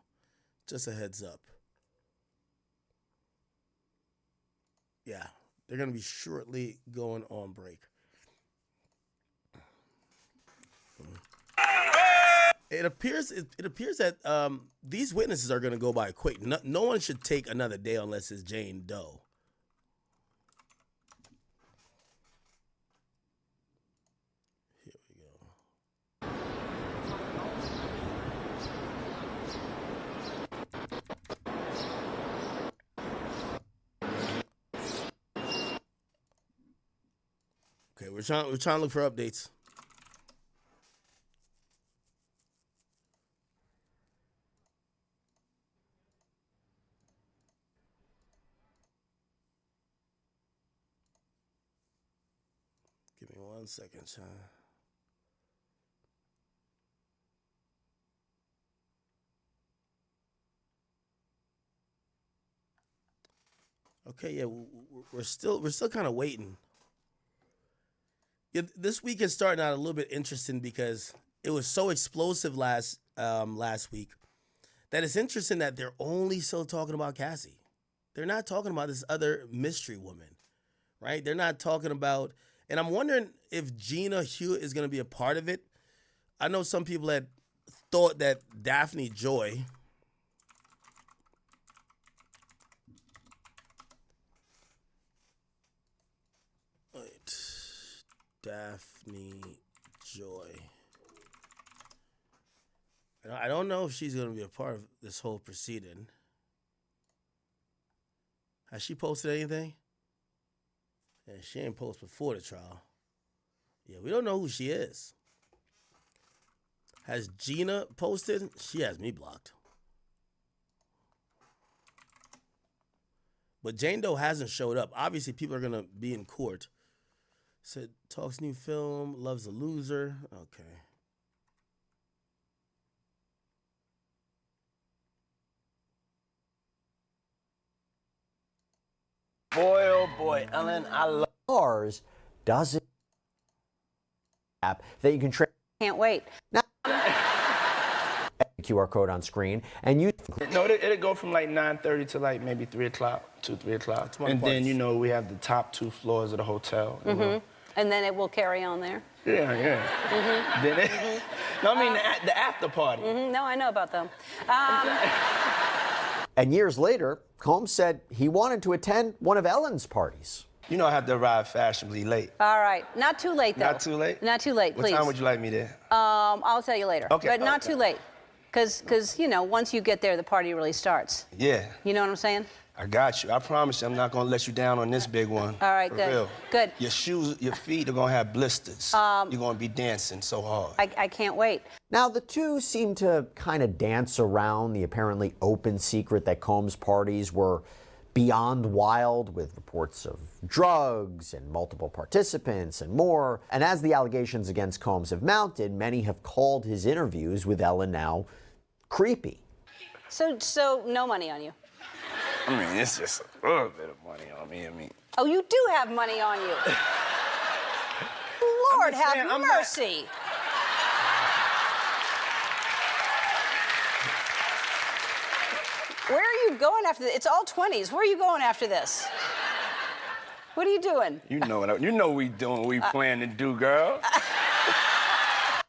just a heads up. Yeah, they're going to be shortly going on break. It appears that these witnesses are going to go by quick. No one should take another day unless it's Jane Doe. Here we go. Okay, we're trying to look for updates. Give me 1 second, Sean. Okay, yeah, we're still kind of waiting. Yeah, this week is starting out a little bit interesting because it was so explosive last week that it's interesting that they're only still talking about Cassie. They're not talking about this other mystery woman, right? They're not talking about, and I'm wondering if Gina Hewitt is going to be a part of it. I know some people had thought that Daphne Joy Daphne Joy. I don't know if she's going to be a part of this whole proceeding. Has she posted anything? Yeah, she ain't posted before the trial. Yeah, we don't know who she is. Has Gina posted? She has me blocked. But Jane Doe hasn't showed up. Obviously, people are going to be in court. Said, talks new film, loves a loser. Okay. Boy, oh boy, Ellen, I love Ours doesn't app that you can trade. Can't wait. Now, QR code on screen, and you. No, it'll go from like 9:30 to like maybe 3 o'clock, 3 o'clock. And then, you know, we have the top 2 floors of the hotel. You know? And then it will carry on there. Yeah. Then it, no, I mean the after party. No, I know about them. And years later, Combs said he wanted to attend one of Ellen's parties. You know I have to arrive fashionably late. All right. Not too late, though. Not too late? Not too late, please. What time would you like me there? I'll tell you later. Okay. But not too late. Because, you know, once you get there, the party really starts. Yeah. You know what I'm saying? I got you. I promise you I'm not going to let you down on this big one. All right, For good. real. Good. Your shoes, your feet are going to have blisters. You're going to be dancing so hard. I can't wait. Now, the two seem to kind of dance around the apparently open secret that Combs' parties were beyond wild, with reports of drugs and multiple participants and more. And as the allegations against Combs have mounted, many have called his interviews with Ellen now creepy. So no money on you? I mean, it's just a little bit of money on me. Oh, you do have money on you. Lord have mercy. Where are you going after this? It's all 20s. Where are you going after this? What are you doing? You know what we doing, what we plan to do, girl.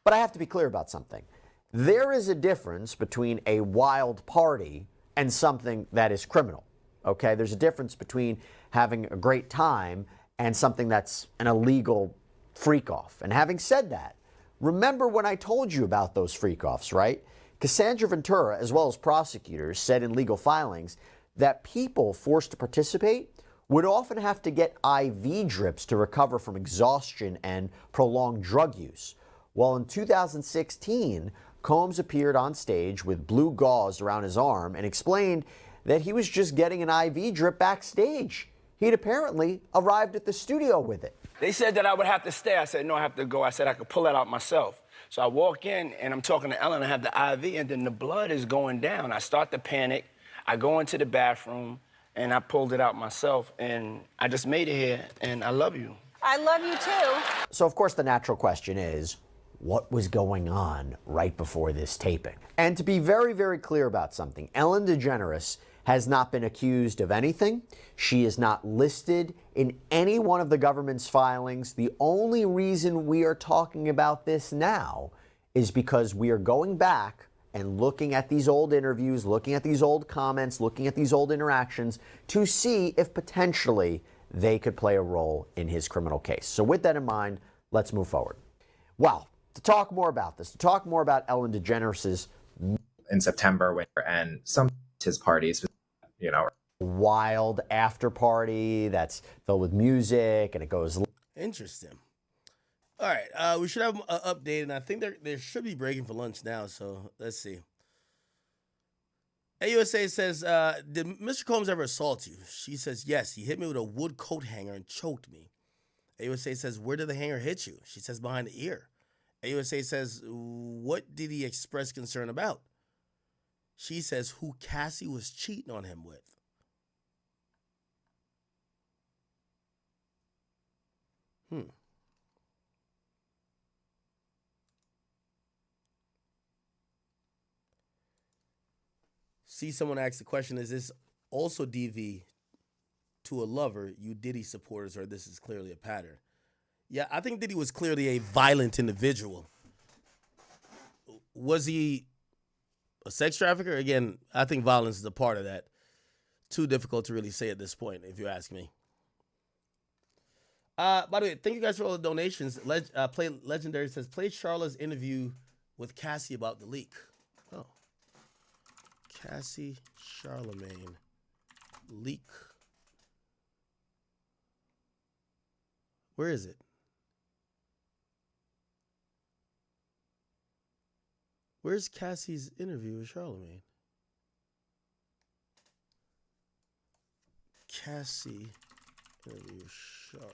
But I have to be clear about something. There is a difference between a wild party and something that is criminal, okay? There's a difference between having a great time and something that's an illegal freak-off. And having said that, remember when I told you about those freak-offs, right? Cassandra Ventura, as well as prosecutors, said in legal filings that people forced to participate would often have to get IV drips to recover from exhaustion and prolonged drug use. Well, in 2016, Combs appeared on stage with blue gauze around his arm and explained that he was just getting an IV drip backstage. he'd apparently arrived at the studio with it. They said that I would have to stay. I said, no, I have to go. I said I could pull it out myself. So I walk in, and I'm talking to Ellen. I have the IV, and then the blood is going down. I start to panic. I go into the bathroom, and I pulled it out myself, and I just made it here, and I love you. I love you too. So, of course, the natural question is, what was going on right before this taping? And to be very, very clear about something, Ellen DeGeneres has not been accused of anything. She is not listed in any one of the government's filings. The only reason we are talking about this now is because we are going back and looking at these old interviews, looking at these old comments, looking at these old interactions to see if potentially they could play a role in his criminal case. So with that in mind, let's move forward. Well, to talk more about this, to talk more about Ellen DeGeneres' in September, and some his parties, wild after party that's filled with music and it goes. Interesting. All right, we should have an update, and I think they should be breaking for lunch now. So let's see. AUSA says, "Did Mr. Combs ever assault you?" She says, "Yes, he hit me with a wood coat hanger and choked me." AUSA says, "Where did the hanger hit you?" She says, "Behind the ear." AUSA says, "What did he express concern about?" She says, "Who Cassie was cheating on him with." See, someone asked the question, is this also DV to a lover, you Diddy supporters, or this is clearly a pattern? Yeah, I think Diddy was clearly a violent individual. Was he a sex trafficker? Again, I think violence is a part of that. Too difficult to really say at this point, if you ask me. By the way, thank you guys for all the donations. Play Legendary says, play Charlotte's interview with Cassie about the leak. Oh. Cassie Charlemagne leak. Where is it? Where's Cassie's interview with Charlemagne? Cassie interview with Charlemagne.